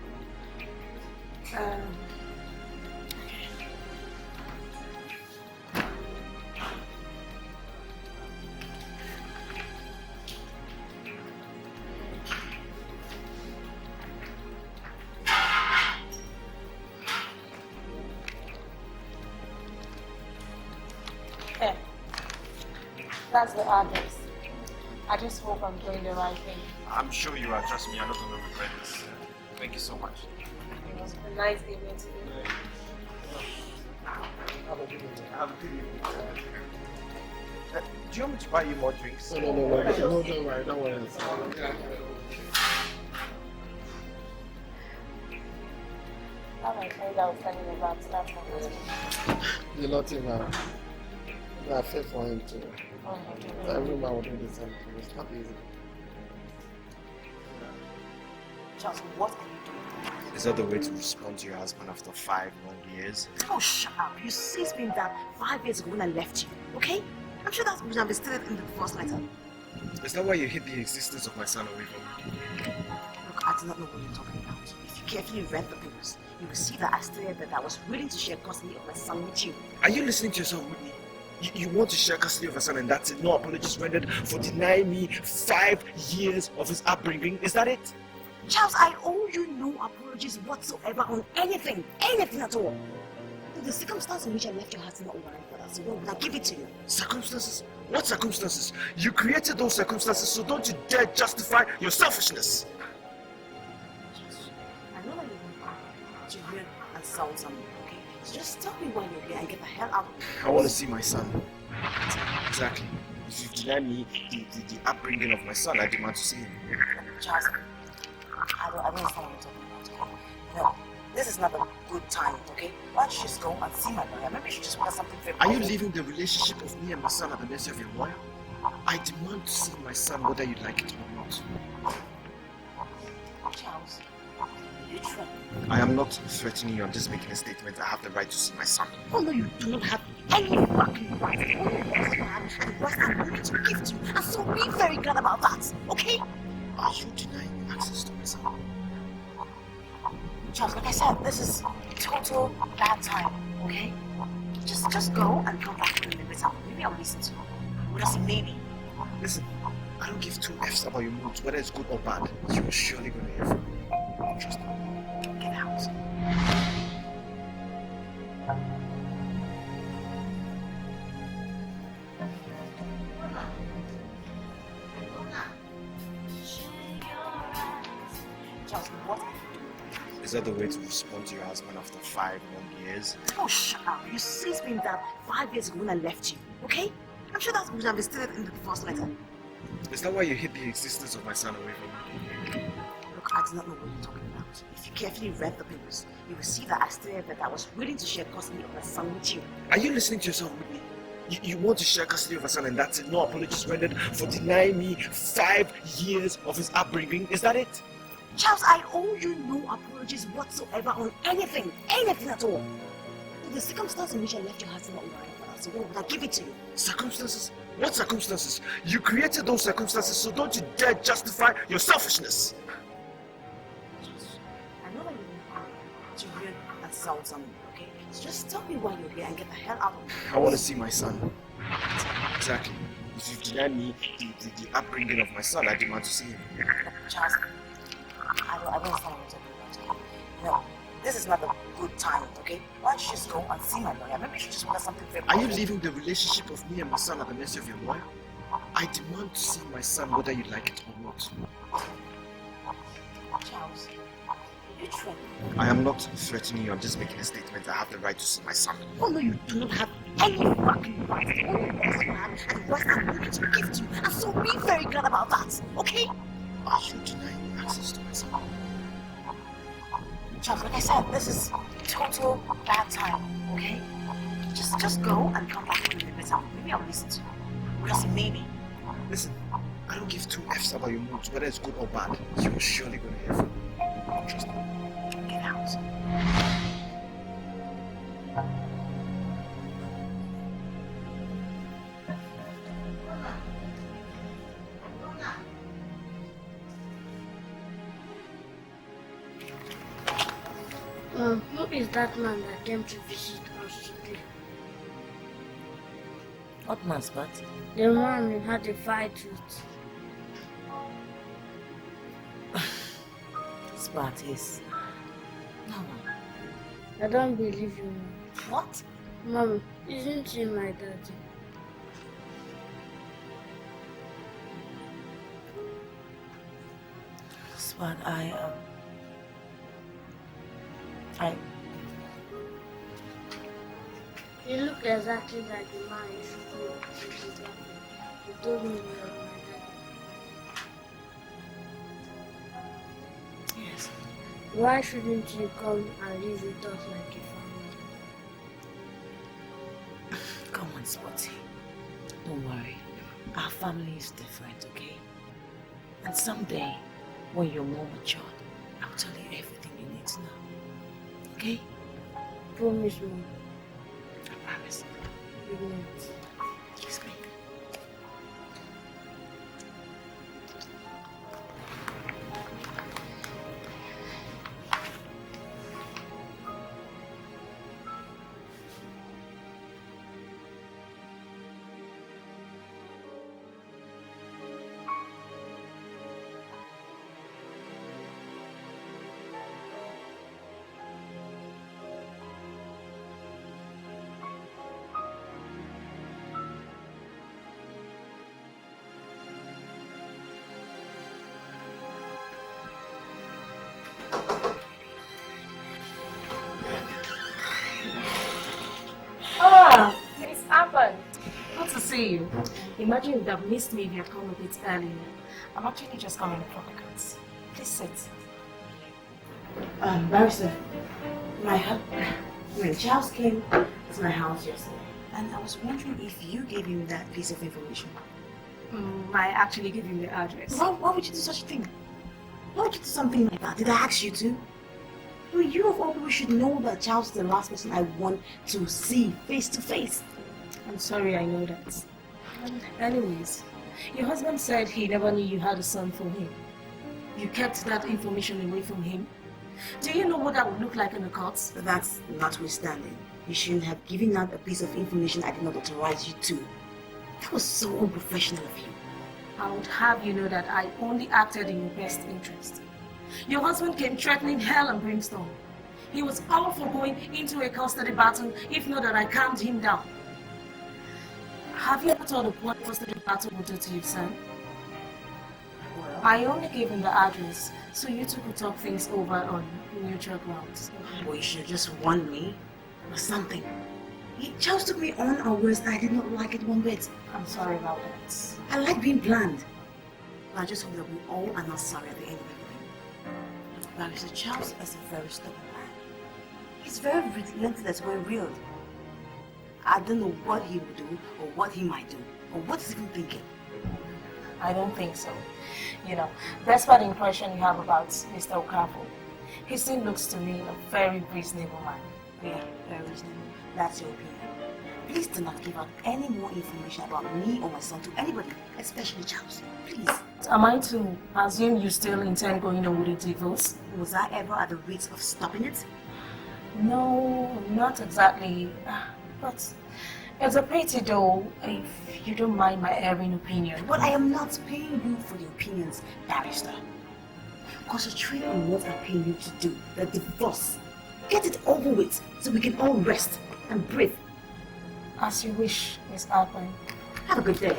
That's the address. I just hope I'm doing the right thing. I'm sure you are. Trust me, I'm not going to regret this. Thank you so much. It was a nice evening to you. Have a good evening. Do you want me to buy you more drinks? No, don't worry. Don't worry. I'm afraid I was telling you about that. You're not even. I feel for him too. Every man will do the same thing. It's not easy. Charles, what are you doing? Is that the way to respond to your husband after 5 long years? Oh, shut up. You see, it's been that 5 years ago when I left you, okay? I'm sure that would have been stated in the first letter. Is that why you hid the existence of my son away from me? Look, I do not know what you're talking about. If you carefully read the papers, you will see that I stated that I was willing to share custody of my son with you. Are you listening to yourself, Whitney? You want to share custody of your son and that's it? No apologies rendered for denying me 5 years of his upbringing? Is that it? Charles, I owe you no apologies whatsoever on anything at all. The circumstance in which I left your house is not warranted for that, so why would I give it to you? Circumstances? What circumstances? You created those circumstances, so don't you dare justify your selfishness. I know that you want to hear and sound something, okay? So just tell me why you're here and get the hell out of here. I want to see my son. Exactly. If you deny me the upbringing of my son, I demand to see him. Charles, I don't understand what you're talking about. No, this is not a good time, okay? Why don't you just go and see my lawyer? Maybe you should just want something very Are you leaving the relationship of me and my son at the mercy of your lawyer? I demand to see my son whether you like it or not. Charles, you try. I am not threatening you, I'm just making a statement. I have the right to see my son. Oh no, you do not have any fucking right. The only right you have is the right I'm willing to give to you. And so be very glad about that, okay? Are you denying me access to my son? Charles, like I said, this is total bad time, okay? Just go and come back to me in a bit. Maybe I'll listen to you. Just maybe. Listen, I don't give 2 F's about your moods, whether it's good or bad. You're surely gonna hear from me. Trust me. Get out. Charles, what? Is that the way to respond to your husband after 5 long years? Oh, shut up. You see, it's been that 5 years ago when I left you, okay? I'm sure that would have been stated in the first letter. Is that why you hid the existence of my son away from me? Look, I do not know what you're talking about. If you carefully read the papers, you will see that I stated that I was willing to share custody of my son with you. Are you listening to yourself, Whitney? You want to share custody of my son and that's it? No apologies rendered for denying me 5 years of his upbringing? Is that it? Charles, I owe you no apologies whatsoever on anything at all. The circumstance in which I left your house is not warranted for that, so why would I give it to you? Circumstances? What circumstances? You created those circumstances, so don't you dare justify your selfishness. I know that you want to hear and sound something, okay? So just tell me why you're here and get the hell out of here. I want to see my son. Exactly. If you deny me the upbringing of my son, I demand to see him. Charles, I don't understand what you're talking about. No, this is not a good time, okay? Why don't you just go and see my lawyer? Maybe you should just work something very Are you leaving the relationship of me and my son at the mercy of your lawyer? I demand to see my son whether you like it or not. Charles, you threaten me. I am not threatening you, I'm just making a statement. I have the right to see my son. Oh no, you do not have any fucking right. The only person you have and what I'm willing to give to you. And so be very glad about that, okay? Are you denying me access to my son? Charles, like I said, this is total bad time, okay? Just go and come back when you're better. Maybe I'll listen to you. Just maybe. Listen, I don't give two F's about your moods, whether it's good or bad. You're surely going to hear from me. Trust me. Get out. Who is that man that came to visit us today? What man, Spot? The man we had a fight with. Spot is... No. I don't believe you. What? Mom, isn't he my daddy? Spot, I You look exactly like the man you should be. You told me you were my daddy. Yes. Why shouldn't you come and live with us like a family? Come on, Spotty. Don't worry. Our family is different, okay? And someday, when you're more mature, I'll tell you everything you need to know. Okay? Promise me. I promise. Good night. Kiss me. You. Imagine you would have missed me if you had come a bit earlier. I'm actually just coming from the courts. Please sit. Barrister, Charles came to my house yesterday, and I was wondering if you gave him that piece of information. I actually gave him the address. Why would you do such a thing? Why would you do something like that? Did I ask you to? Well, you of all people should know that Charles is the last person I want to see face to face. I'm sorry, I know that. Anyways, your husband said he never knew you had a son for him. You kept that information away from him. Do you know what that would look like in the courts? That's notwithstanding. You shouldn't have given out a piece of information I did not authorize you to. That was so unprofessional of you. I would have you know that I only acted in your best interest. Your husband came threatening hell and brimstone. He was all for going into a custody battle if not that I calmed him down. Have you ever thought of what custody battle would do to your son? Well, I only gave him the address so you two could talk things over on neutral grounds. Well, you should have just warned me or something. Charles took me on our words and I did not like it one bit. I'm sorry about that. I like being planned. But I just hope that we all are not sorry at the end of everything. Barrister Charles is a very stubborn man. He's very relentless when real. I don't know what he will do or what he might do or what he's even thinking. I don't think so. You know, despite the impression you have about Mr. Okafor, he still looks to me a very reasonable man. Yeah, very reasonable. That's your opinion. Please do not give out any more information about me or my son to anybody, especially Charles. Please. Am I to assume you still intend going on with the divorce? Was I ever at the risk of stopping it? No, not exactly. But it's a pity though, if you don't mind my airing opinion. But I am not paying you for the opinions, barrister. Concentrate on what I'm paying you to do, the divorce. Get it over with so we can all rest and breathe. As you wish, Miss Alpine. Have a good day.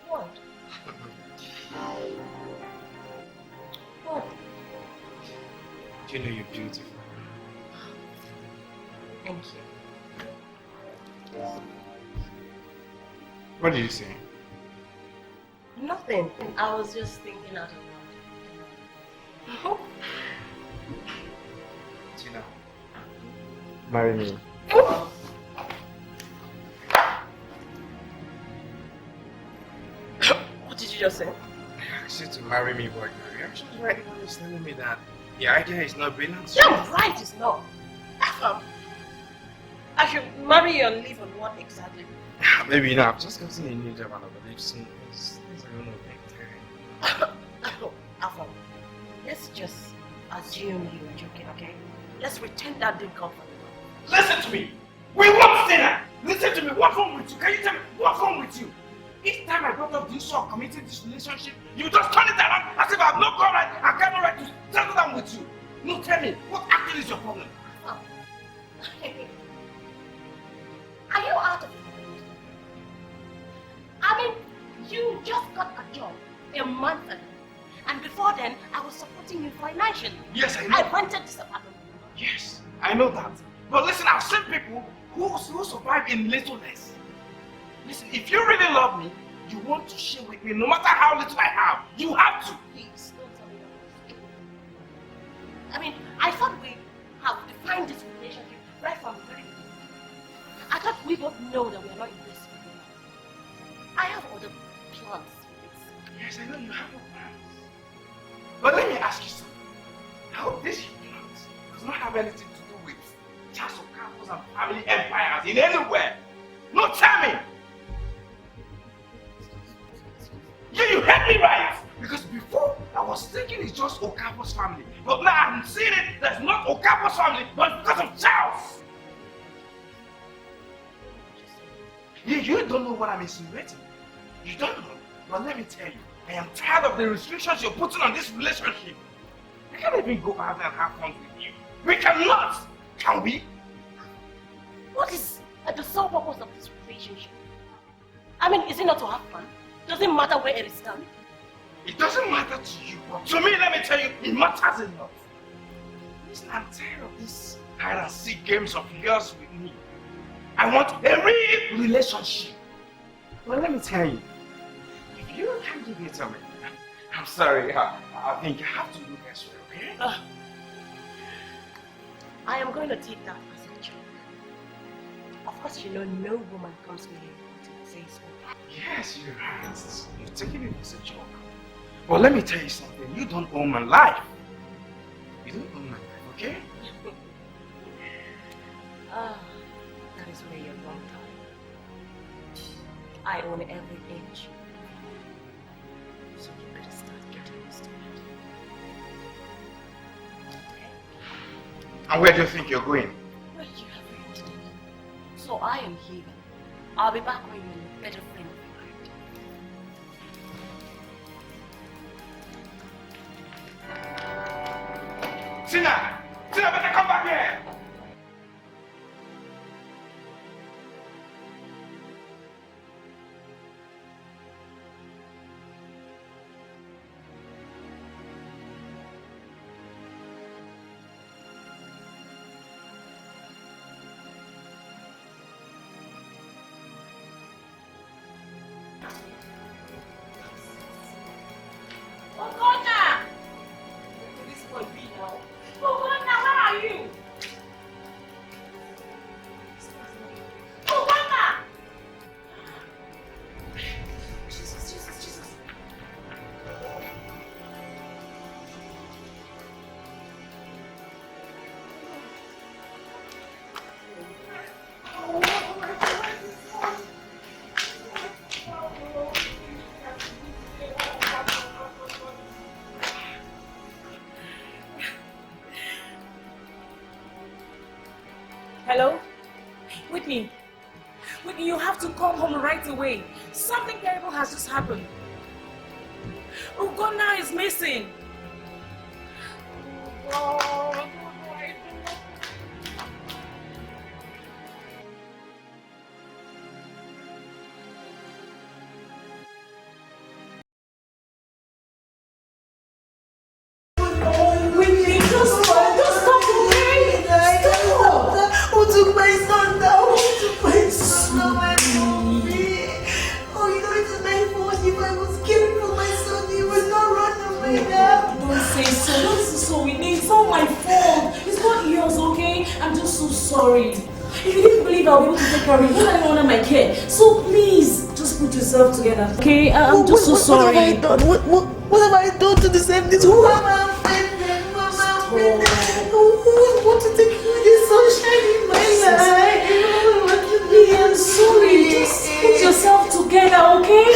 What? What? You know you're beautiful. Thank you. What did you say? Nothing. I was just thinking out of Tina, marry me. What did you just say? I asked you to marry me, but your reaction right now is telling me that the idea is not brilliant. You're right, it's not. I should marry you and live on what exactly? Maybe you know, I've just gotten a new job and I believe soon things are going to take time. Afam, let's just assume you were joking, okay? Let's pretend that didn't come from you. Listen to me! We won't stay there! Listen to me, what's wrong with you? Can you tell me what's wrong with you? Each time I brought up the issue of committing this relationship, you just turn it around as if I have no go right, I have no right to settle down with you. No, tell me, what actually is your problem? Are you out of your mind? I mean, you just got a job a month ago. And before then, I was supporting you financially. Yes, I know. I rented this apartment. Yes, I know that. But listen, I've seen people who survive in little less. Listen, if you really love me, you want to share with me no matter how little I have. You have to. Please, don't tell me that. I mean, I thought we have defined this relationship right from the very beginning. I thought we both know that we are not in this anymore. I have other plans for this. Yes, I know you have your plans. But let me ask you something. I hope this your plans does not have anything to do with Charles Okafor's and family empires in anywhere. No, tell me. You heard me right. Because before, I was thinking it's just Okafor's family. But now I'm seeing it, there's not Okafor's family, but because of Charles. You don't know what I'm insinuating. You don't know. But let me tell you, I am tired of the restrictions you're putting on this relationship. I can't even go out there and have fun with you. We cannot! Can we? What is the sole purpose of this relationship? I mean, is it not to have fun? Does it matter where it is done? It doesn't matter to you, but to me, let me tell you, it matters a lot. Listen, I'm tired of this hide and seek games of yours with me. I want a real relationship. Well, let me tell you, if you can't give it to me, I'm sorry, I think you have to look elsewhere, okay? I am going to take that as a joke. Of course, you know no woman comes to me to say so. Yes, you're right. You're taking it as a joke. But let me tell you something. You don't own my life. You don't own my life, okay? That is where you're wrong, darling. I own every inch. So you better start getting used to it. Okay? And where do you think you're going? Well, you have rented it. So I am here. I'll be back when you're in a better frame of mind. Tina! Tina, better come back here! right away. Something terrible has just happened. Ugonna is missing. Oh God, what do I do? Whitney, just stop, okay? Stop! Who took my son now? Who took my son now? My mommy. Oh, you know, it's my fault. If I was caring for my son, he would not run away now. Don't say so. Don't say so, Whitney. It's not my fault. It's not yours, okay? I'm just so sorry. If you didn't believe I'll be able to take care of you, I don't want my care. So please, just put yourself together, okay? I'm just so sorry. What have I done? What have I done to deserve this? Who am I offended? Who am I offended? Who want to take away the sunshine in my life? I'm sorry. Just put yourself together, okay?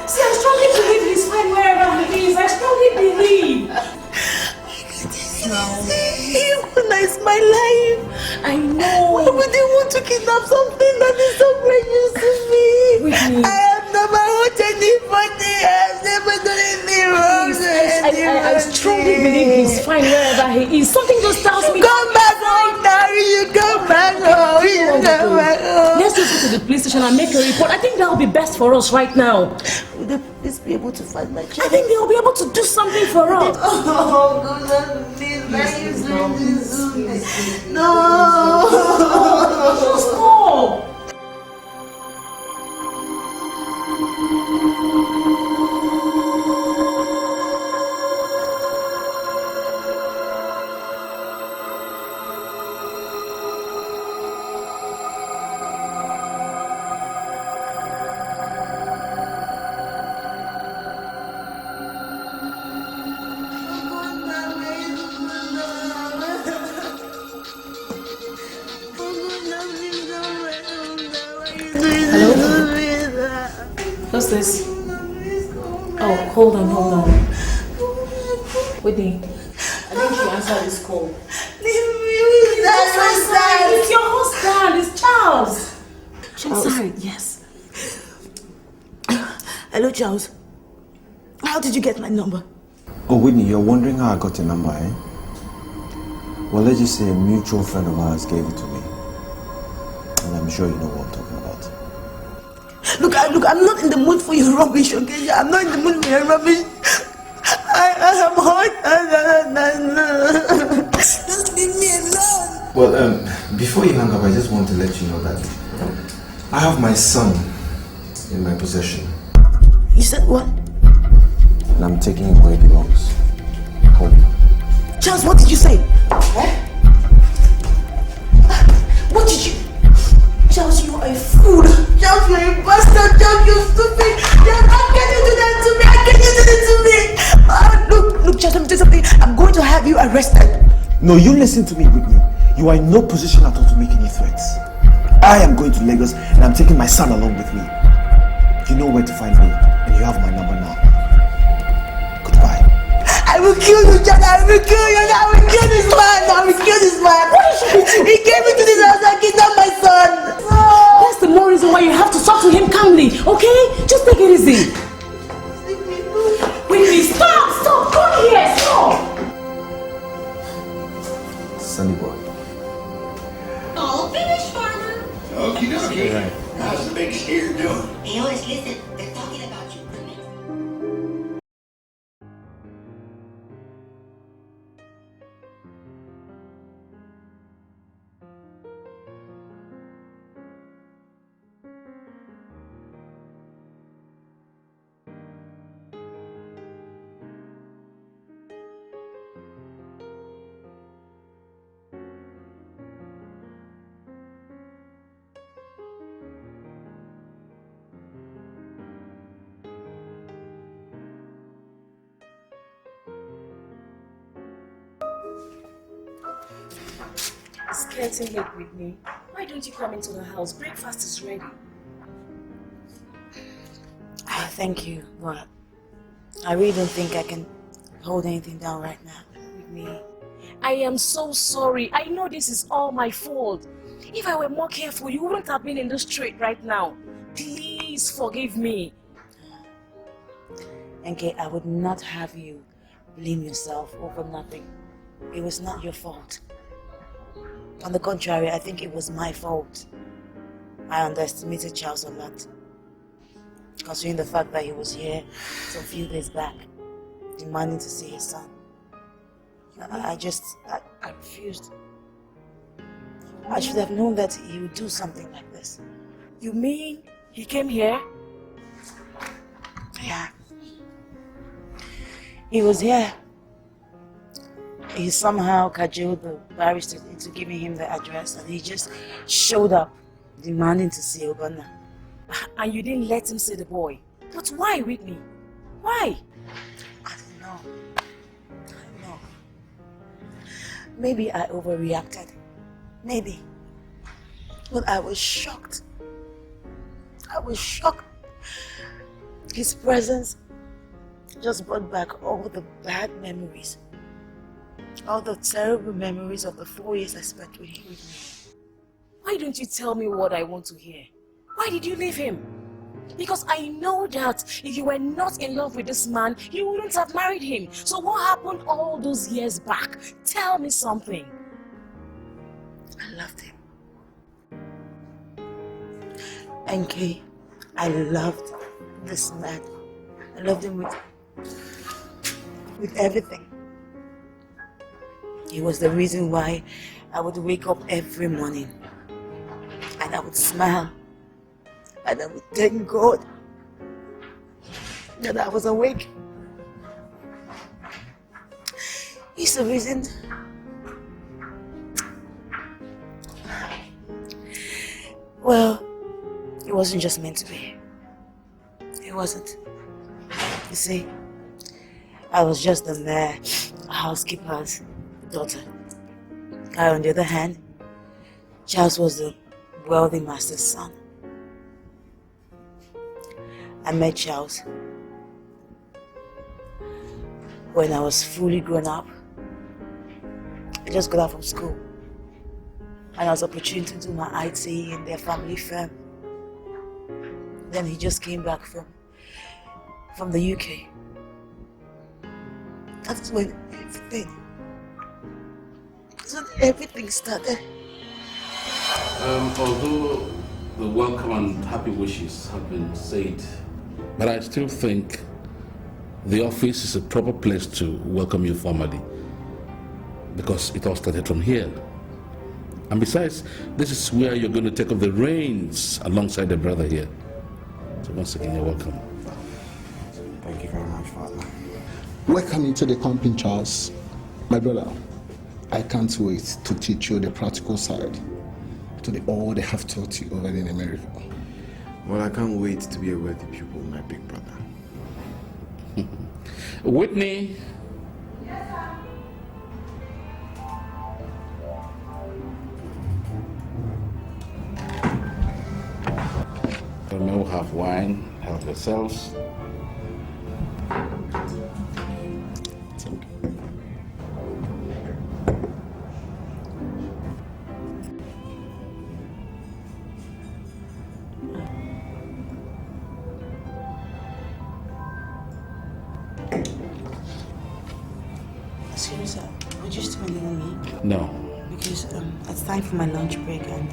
See, I strongly believe he's fine wherever he is. I strongly believe. It's my life. I know. Why would they want to kidnap something that is so precious to me? Whitney. I have never hurt anybody. I have never done anything wrong to anybody. I strongly believe he's fine wherever he is. Something just tells me. Come back home, Dari. You come back home. You come back home. Let's just go to the police station and make a report. I think that will be best for us right now. Will the police be able to find my child? I think they'll be able to do something for us. Oh, goodness, please. No. Just go. What's this? Oh, hold on. Whitney, I think you answered this call. It's your husband, it's Charles. Charles? Yes. Hello, Charles. How did you get my number? Oh, Whitney, you're wondering how I got your number, eh? Well, let's just say a mutual friend of ours gave it to me. And I'm sure you know what I'm talking about. Look, I'm not in the mood for your rubbish, okay? I'm not in the mood for your rubbish. I am hurt. Just leave me alone. Well, before you hang up, I just want to let you know that I have my son in my possession. You said what? And I'm taking him where he belongs. Home. Charles, what did you say? What did you... Charles, you are a fool. Charles, you are a bastard. Charles, you're stupid. Charles, how can you do that to me? How can you do that to me? Look, Charles, let me tell you something. I'm going to have you arrested. No, you listen to me, Whitney. You are in no position at all to make any threats. I am going to Lagos and I'm taking my son along with me. You know where to find me and you have my number now. Goodbye. I will kill you, Charles. I will kill you. I will kill this man. I will kill this man. He came into this house and kidnapped my son. No. That's the more reason why you have to talk to him calmly, okay? Just take it easy. Whitney, stop! Come here, stop! Sunny boy. All finished, Farmer. Okie dokie. Right. How's the big steer doing? Hey, Otis, listen. They're talking about you. It's getting late, Whitney. Why don't you come into the house? Breakfast is ready. Thank you, but I really don't think I can hold anything down right now. Whitney, I am so sorry. I know this is all my fault. If I were more careful, you wouldn't have been in the street right now. Please. Please forgive me. NK, I would not have you blame yourself over nothing. It was not your fault. On the contrary, I think it was my fault. I underestimated Charles a lot. Considering the fact that he was here some few days back, demanding to see his son. I refused. I should have known that he would do something like this. You mean he came here? Yeah. He was here. He somehow cajoled the barrister into giving him the address, and he just showed up, demanding to see Ogonna. And you didn't let him see the boy. But why, Whitney? Why? I don't know. Maybe I overreacted. Maybe. But I was shocked. His presence just brought back all the bad memories. All the terrible memories of the 4 years I spent with him. Why don't you tell me what I want to hear? Why did you leave him? Because I know that if you were not in love with this man, you wouldn't have married him. So what happened all those years back? Tell me something. I loved him. NK, I loved this man. I loved him with everything. He was the reason why I would wake up every morning and I would smile and I would thank God that I was awake. He's the reason. Well, it wasn't just meant to be. It wasn't. You see, I was just the mere housekeeper's daughter. On the other hand, Charles was the wealthy master's son. I met Charles when I was fully grown up. I just got out from school and I was opportune to do my IT in their family firm. Then he just came back from the UK. That's when everything started. Although the welcome and happy wishes have been said, but I still think the office is a proper place to welcome you formally, because it all started from here. And besides, this is where you're going to take up the reins alongside the brother here. So once again, you're welcome. Thank you very much, Father. Welcome into the company, Charles. My brother, I can't wait to teach you the practical side to all they have taught you over in America. Well, I can't wait to be a wealthy pupil, my big brother. Whitney. You may have wine, help yourselves. Excuse me, sir. Would you still need me? No. Because it's time for my lunch break and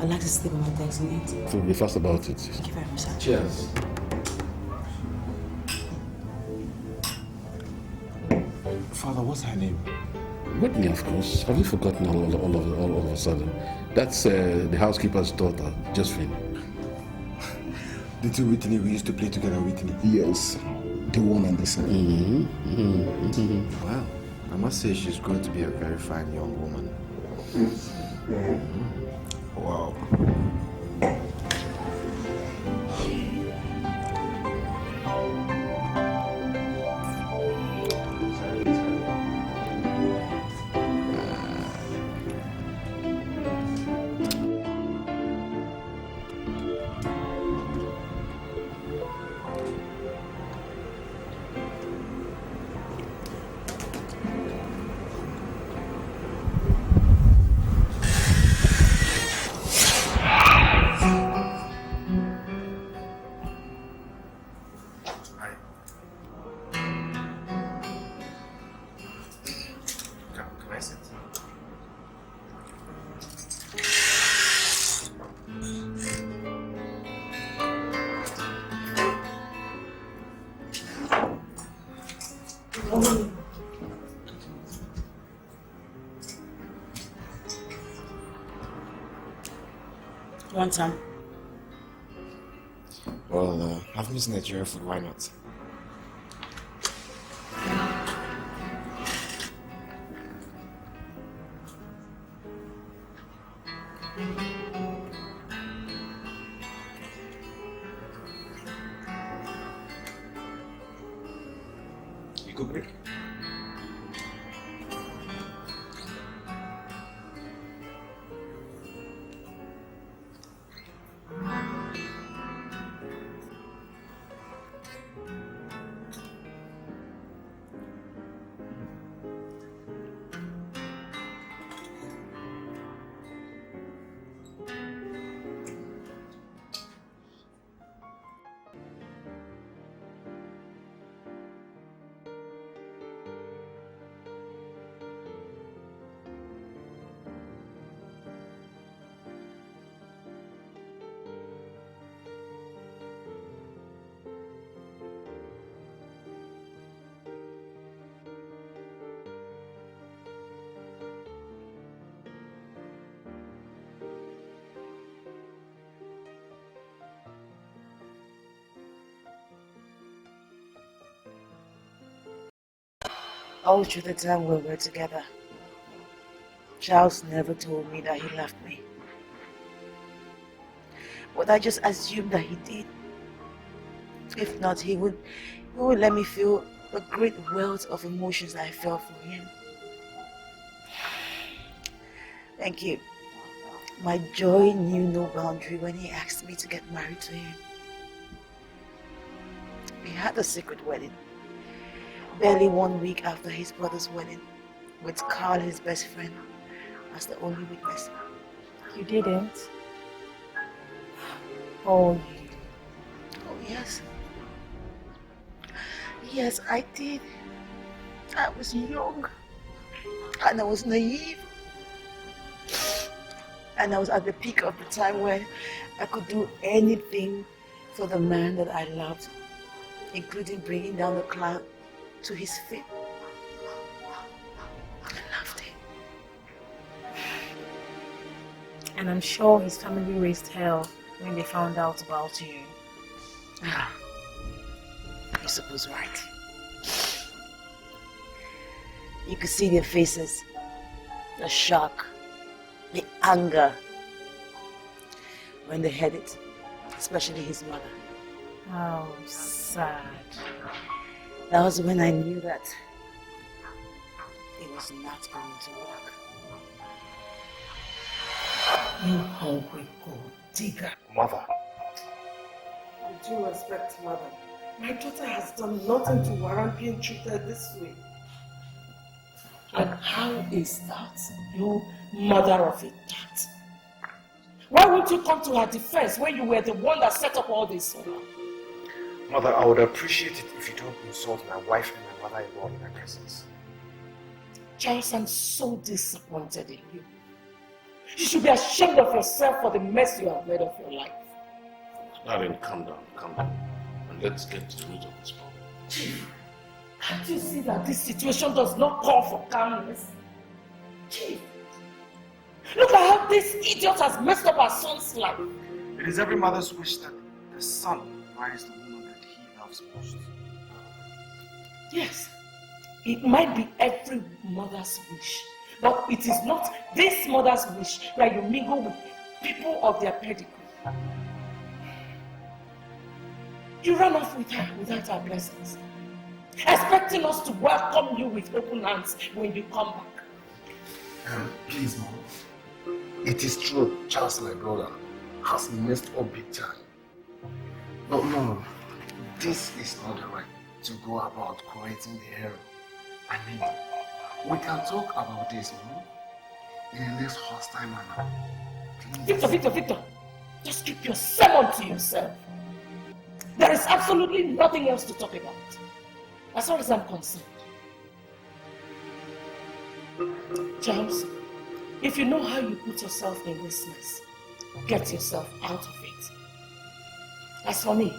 I'd like to sleep on my desk and eat. So be fast about it. Thank you very much, sir. Cheers. Father, what's her name? Whitney, of course. Have you forgotten all of a sudden? That's the housekeeper's daughter, Josephine. The two Whitney we used to play together, Whitney. Yes, the one and the same. Wow, I must say she's going to be a very fine young woman. Wow. Want some? Well, I've missed Nigerian food, why not? You cook it? All through the time we were together, Charles never told me that he left me. But I just assumed that he did. If not, he would let me feel the great wealth of emotions I felt for him. Thank you. My joy knew no boundary when he asked me to get married to him. We had a secret wedding. Barely 1 week after his brother's wedding, with Carl, his best friend, as the only witness. You didn't? Oh, yes. Yes, I did. I was young, and I was naive. And I was at the peak of the time where I could do anything for the man that I loved, including bringing down the Clout to his feet. I loved him. and I'm sure his family raised hell when they found out about you. You're supposed right. You could see their faces, the shock, the anger when they heard it, especially his mother. How sad. That was when I knew that it was not going to work. You hungry gold digger. Mother. With due respect, mother, my daughter has done nothing to warrant being treated this way. And how is that, you mother of a cat? Why won't you come to her defense when you were the one that set up all this? Mother, I would appreciate it if you don't insult my wife and my mother-in-law in my presence. Charles, I'm so disappointed in you. You should be ashamed of yourself for the mess you have made of your life. Darling, calm down, and let's get to the root of this problem. Chief, can't you see that this situation does not call for calmness? Chief, look at how this idiot has messed up our son's life. It is every mother's wish that the son marries the woman that he loves most. Yes, it might be every mother's wish, but it is not this mother's wish that you mingle with people of their pedigree. You ran off with her without our blessings, expecting us to welcome you with open arms when you come back. Please, Mom. It is true, Charles, my brother, has messed up big time. But no, this is not the right to go about correcting the error. I mean, we can talk about this, Mom, in a less hostile manner. Please. Victor, just keep your sermon to yourself. There is absolutely nothing else to talk about, as far as I'm concerned. Charles, if you know how you put yourself in this mess, get yourself out of it. As for me,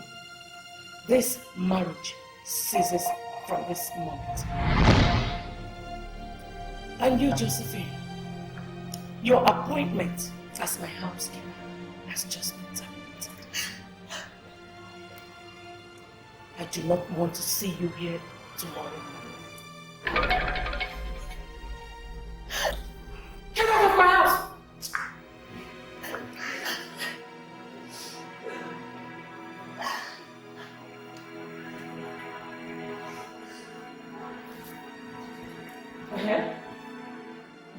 this marriage ceases from this moment. And you, Josephine, your appointment as my housekeeper has just been terminated. I do not want to see you here tomorrow morning. Get out of my house!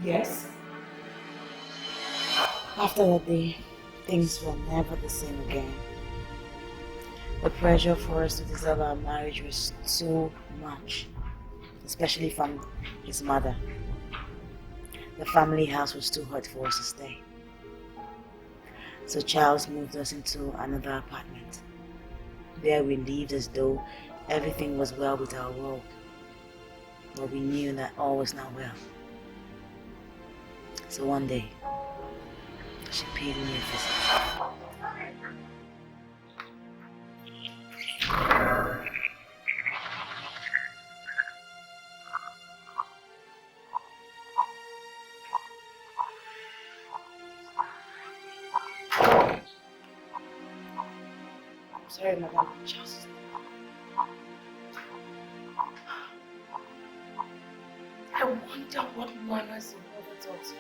Yes? After that day, things were never the same again. The pressure for us to dissolve our marriage was too much, especially from his mother. The family house was too hot for us to stay. So Charles moved us into another apartment. There we lived as though everything was well with our world. But we knew that all was not well. So one day, she paid me a visit. I'm sorry, Madam. Just... I wonder what manners your mother taught you.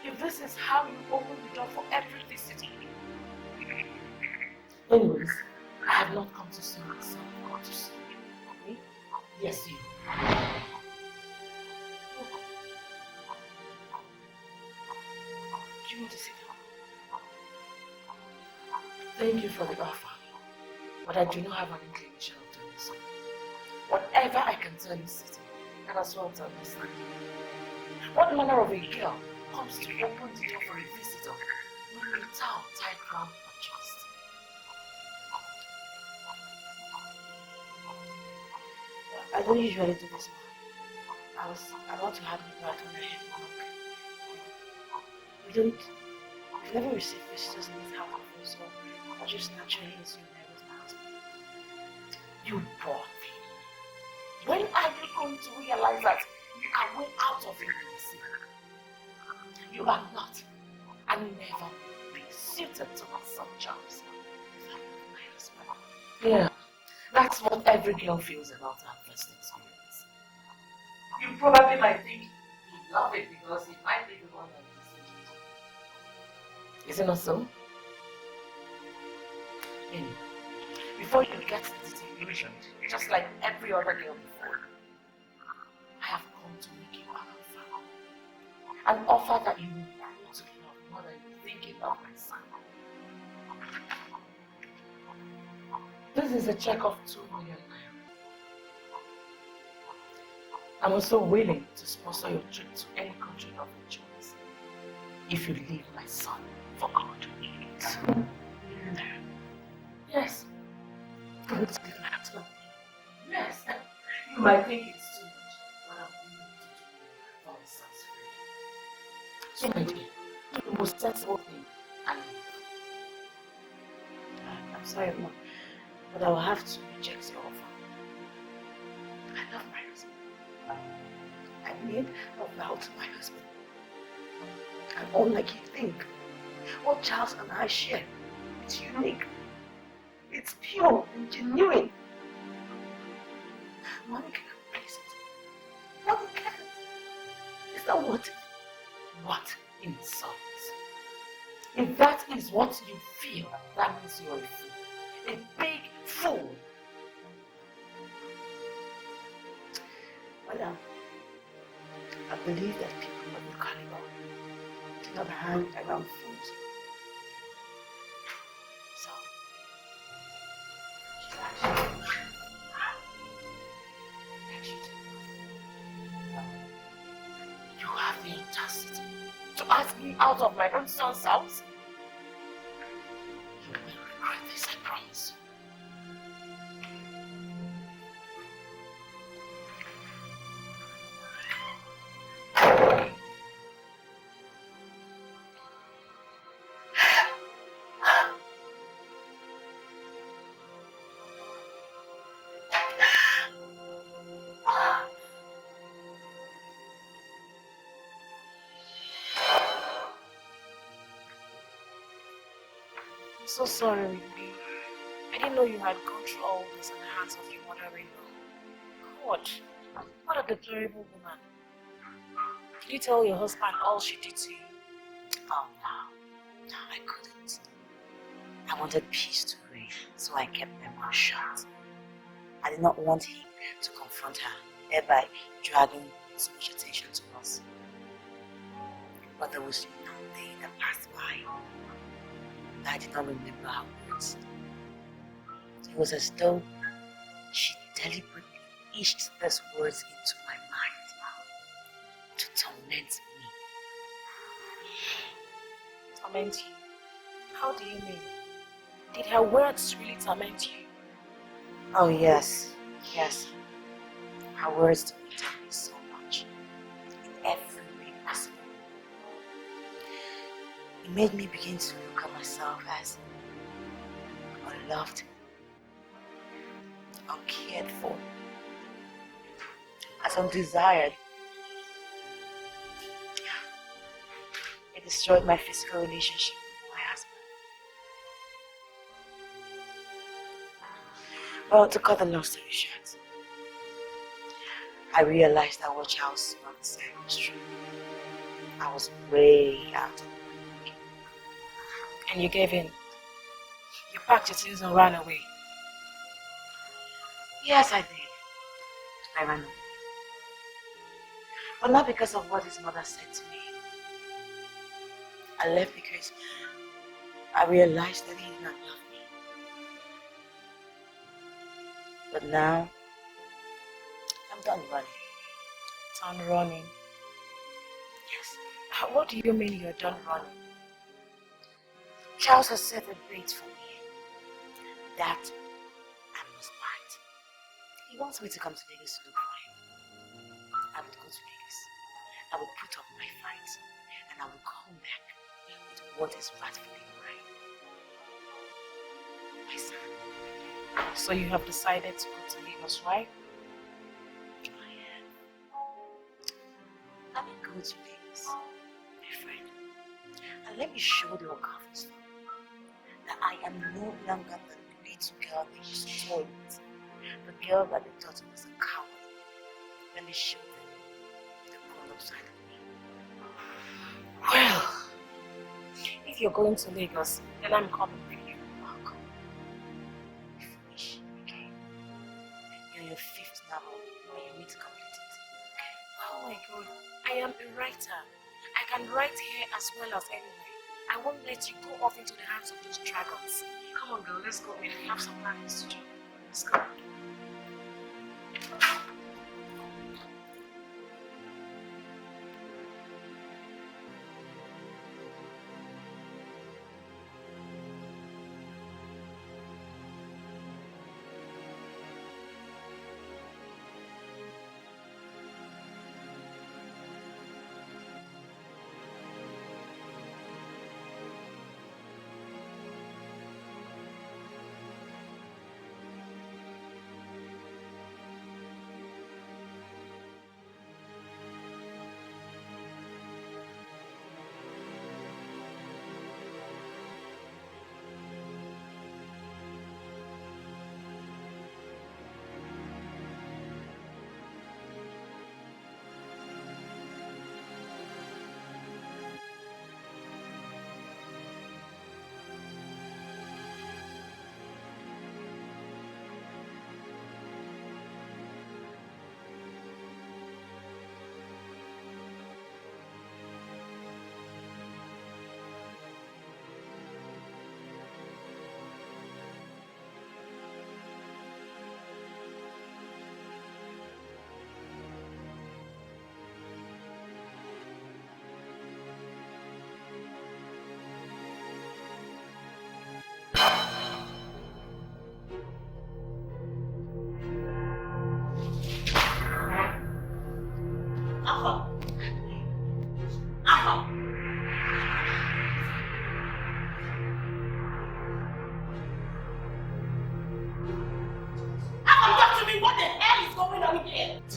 If this is how you open the door for every visitor. Anyways, I have not come to see myself. I want to see you. Me? Yes, you. Do you want to sit down? Thank you for the offer, but I do not have an inclination of doing so. Whatever I can tell you, City, and as well to understand. What manner of a girl comes to open the door for a visitor with a towel tied round her chest? I don't usually do this one. I was about to have you back when I had one. We've never received visitors in this house before, so I just naturally assumed I was my husband. You poor thing. When are you going to realize that you are way out of your place? You are not, and never be suited to my son Charles. My husband. Yeah, that's what every girl feels about her first experience. You probably might think you love it because it might be the one that decides. Is it not so? Anyway, before you get disillusioned, just like every other girl before, I have come to make you an offer. An offer that you will grow to love more than you think you love my son. This is a check of 2 million naira. I'm also willing to sponsor your trip to any country of your choice if you leave my son for good. 2 million naira. Yes. Yes. You might think it's too much, but I'm willing to do it for my son's freedom. So my dear, do the most sensible thing and leave. I'm sorry, Mom, but I will have to reject your offer. I love my husband. I made a vow to my husband. And unlike you think, what Charles and I share, it's unique. It's pure and genuine. Money cannot replace it. Money can't. Is that what? What insults? If that is what you feel, that means you're a fool. A big fool. Madam, I believe that people of your caliber do not hang around fools. So, you have the audacity to ask me out of my own son's house? You will regret this, I promise. I'm so sorry, Whitney. I didn't know you had gone through all this in the hands of your mother-in-law. God, what a deplorable woman. Did you tell your husband all she did to you? Oh no, I couldn't. I wanted peace to reign, so I kept my mouth shut. I did not want him to confront her, thereby dragging so much attention to us. But there was no day that passed by that I did not remember her words. It was as though she deliberately etched these words into my mind to torment me. Torment you? How do you mean? Did her words really torment you? Oh yes, yes. Her words tormented me so much, in every way possible. It made me begin to look at myself as unloved, uncared for, as undesired. It destroyed my physical relationship with my husband. Well, to cut the long story short, I realized that what Charles Smart said was true. I was way out of the league. And you gave in? You packed your things and ran away? Yes, I did. I ran away. But not because of what his mother said to me. I left because I realized that he did not love me. But now, I'm done running. Done running? Yes. What do you mean you're done running? Charles has set a bait for me. That I must bite. He wants me to come to Lagos to look for him. I would go to Lagos. I would put up my fight. And I will come back with what is rightfully mine. My son. So you have decided to go to Lagos, right? I am. Let me go to Lagos, my friend. And let me show the Okafors that I am no longer the little girl they used to toy with. The girl that they thought was a coward. Let me show them the grown-up side of me. Well, if you're going to Lagos, then I'm coming with you. I'll come. You're foolish, okay? You're your 5th novel, and you need to complete it, okay? Oh my God, I am a writer. I can write here as well as anywhere. I won't let you go off into the hands of those dragons. Come on, girl, let's go. We have some practice to do. Let's go.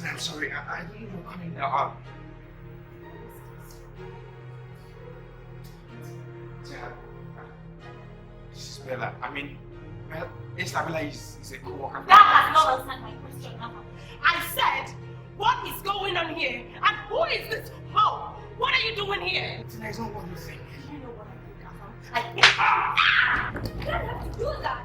I'm sorry, I don't know coming now. This is Bella. I mean, well, Isabella is a co-worker. That has not answered my question, Papa. I said, what is going on here? And who is this hoe? What are you doing here? Tina, it's not what you think. You know what I think, Papa? I can't have to do that.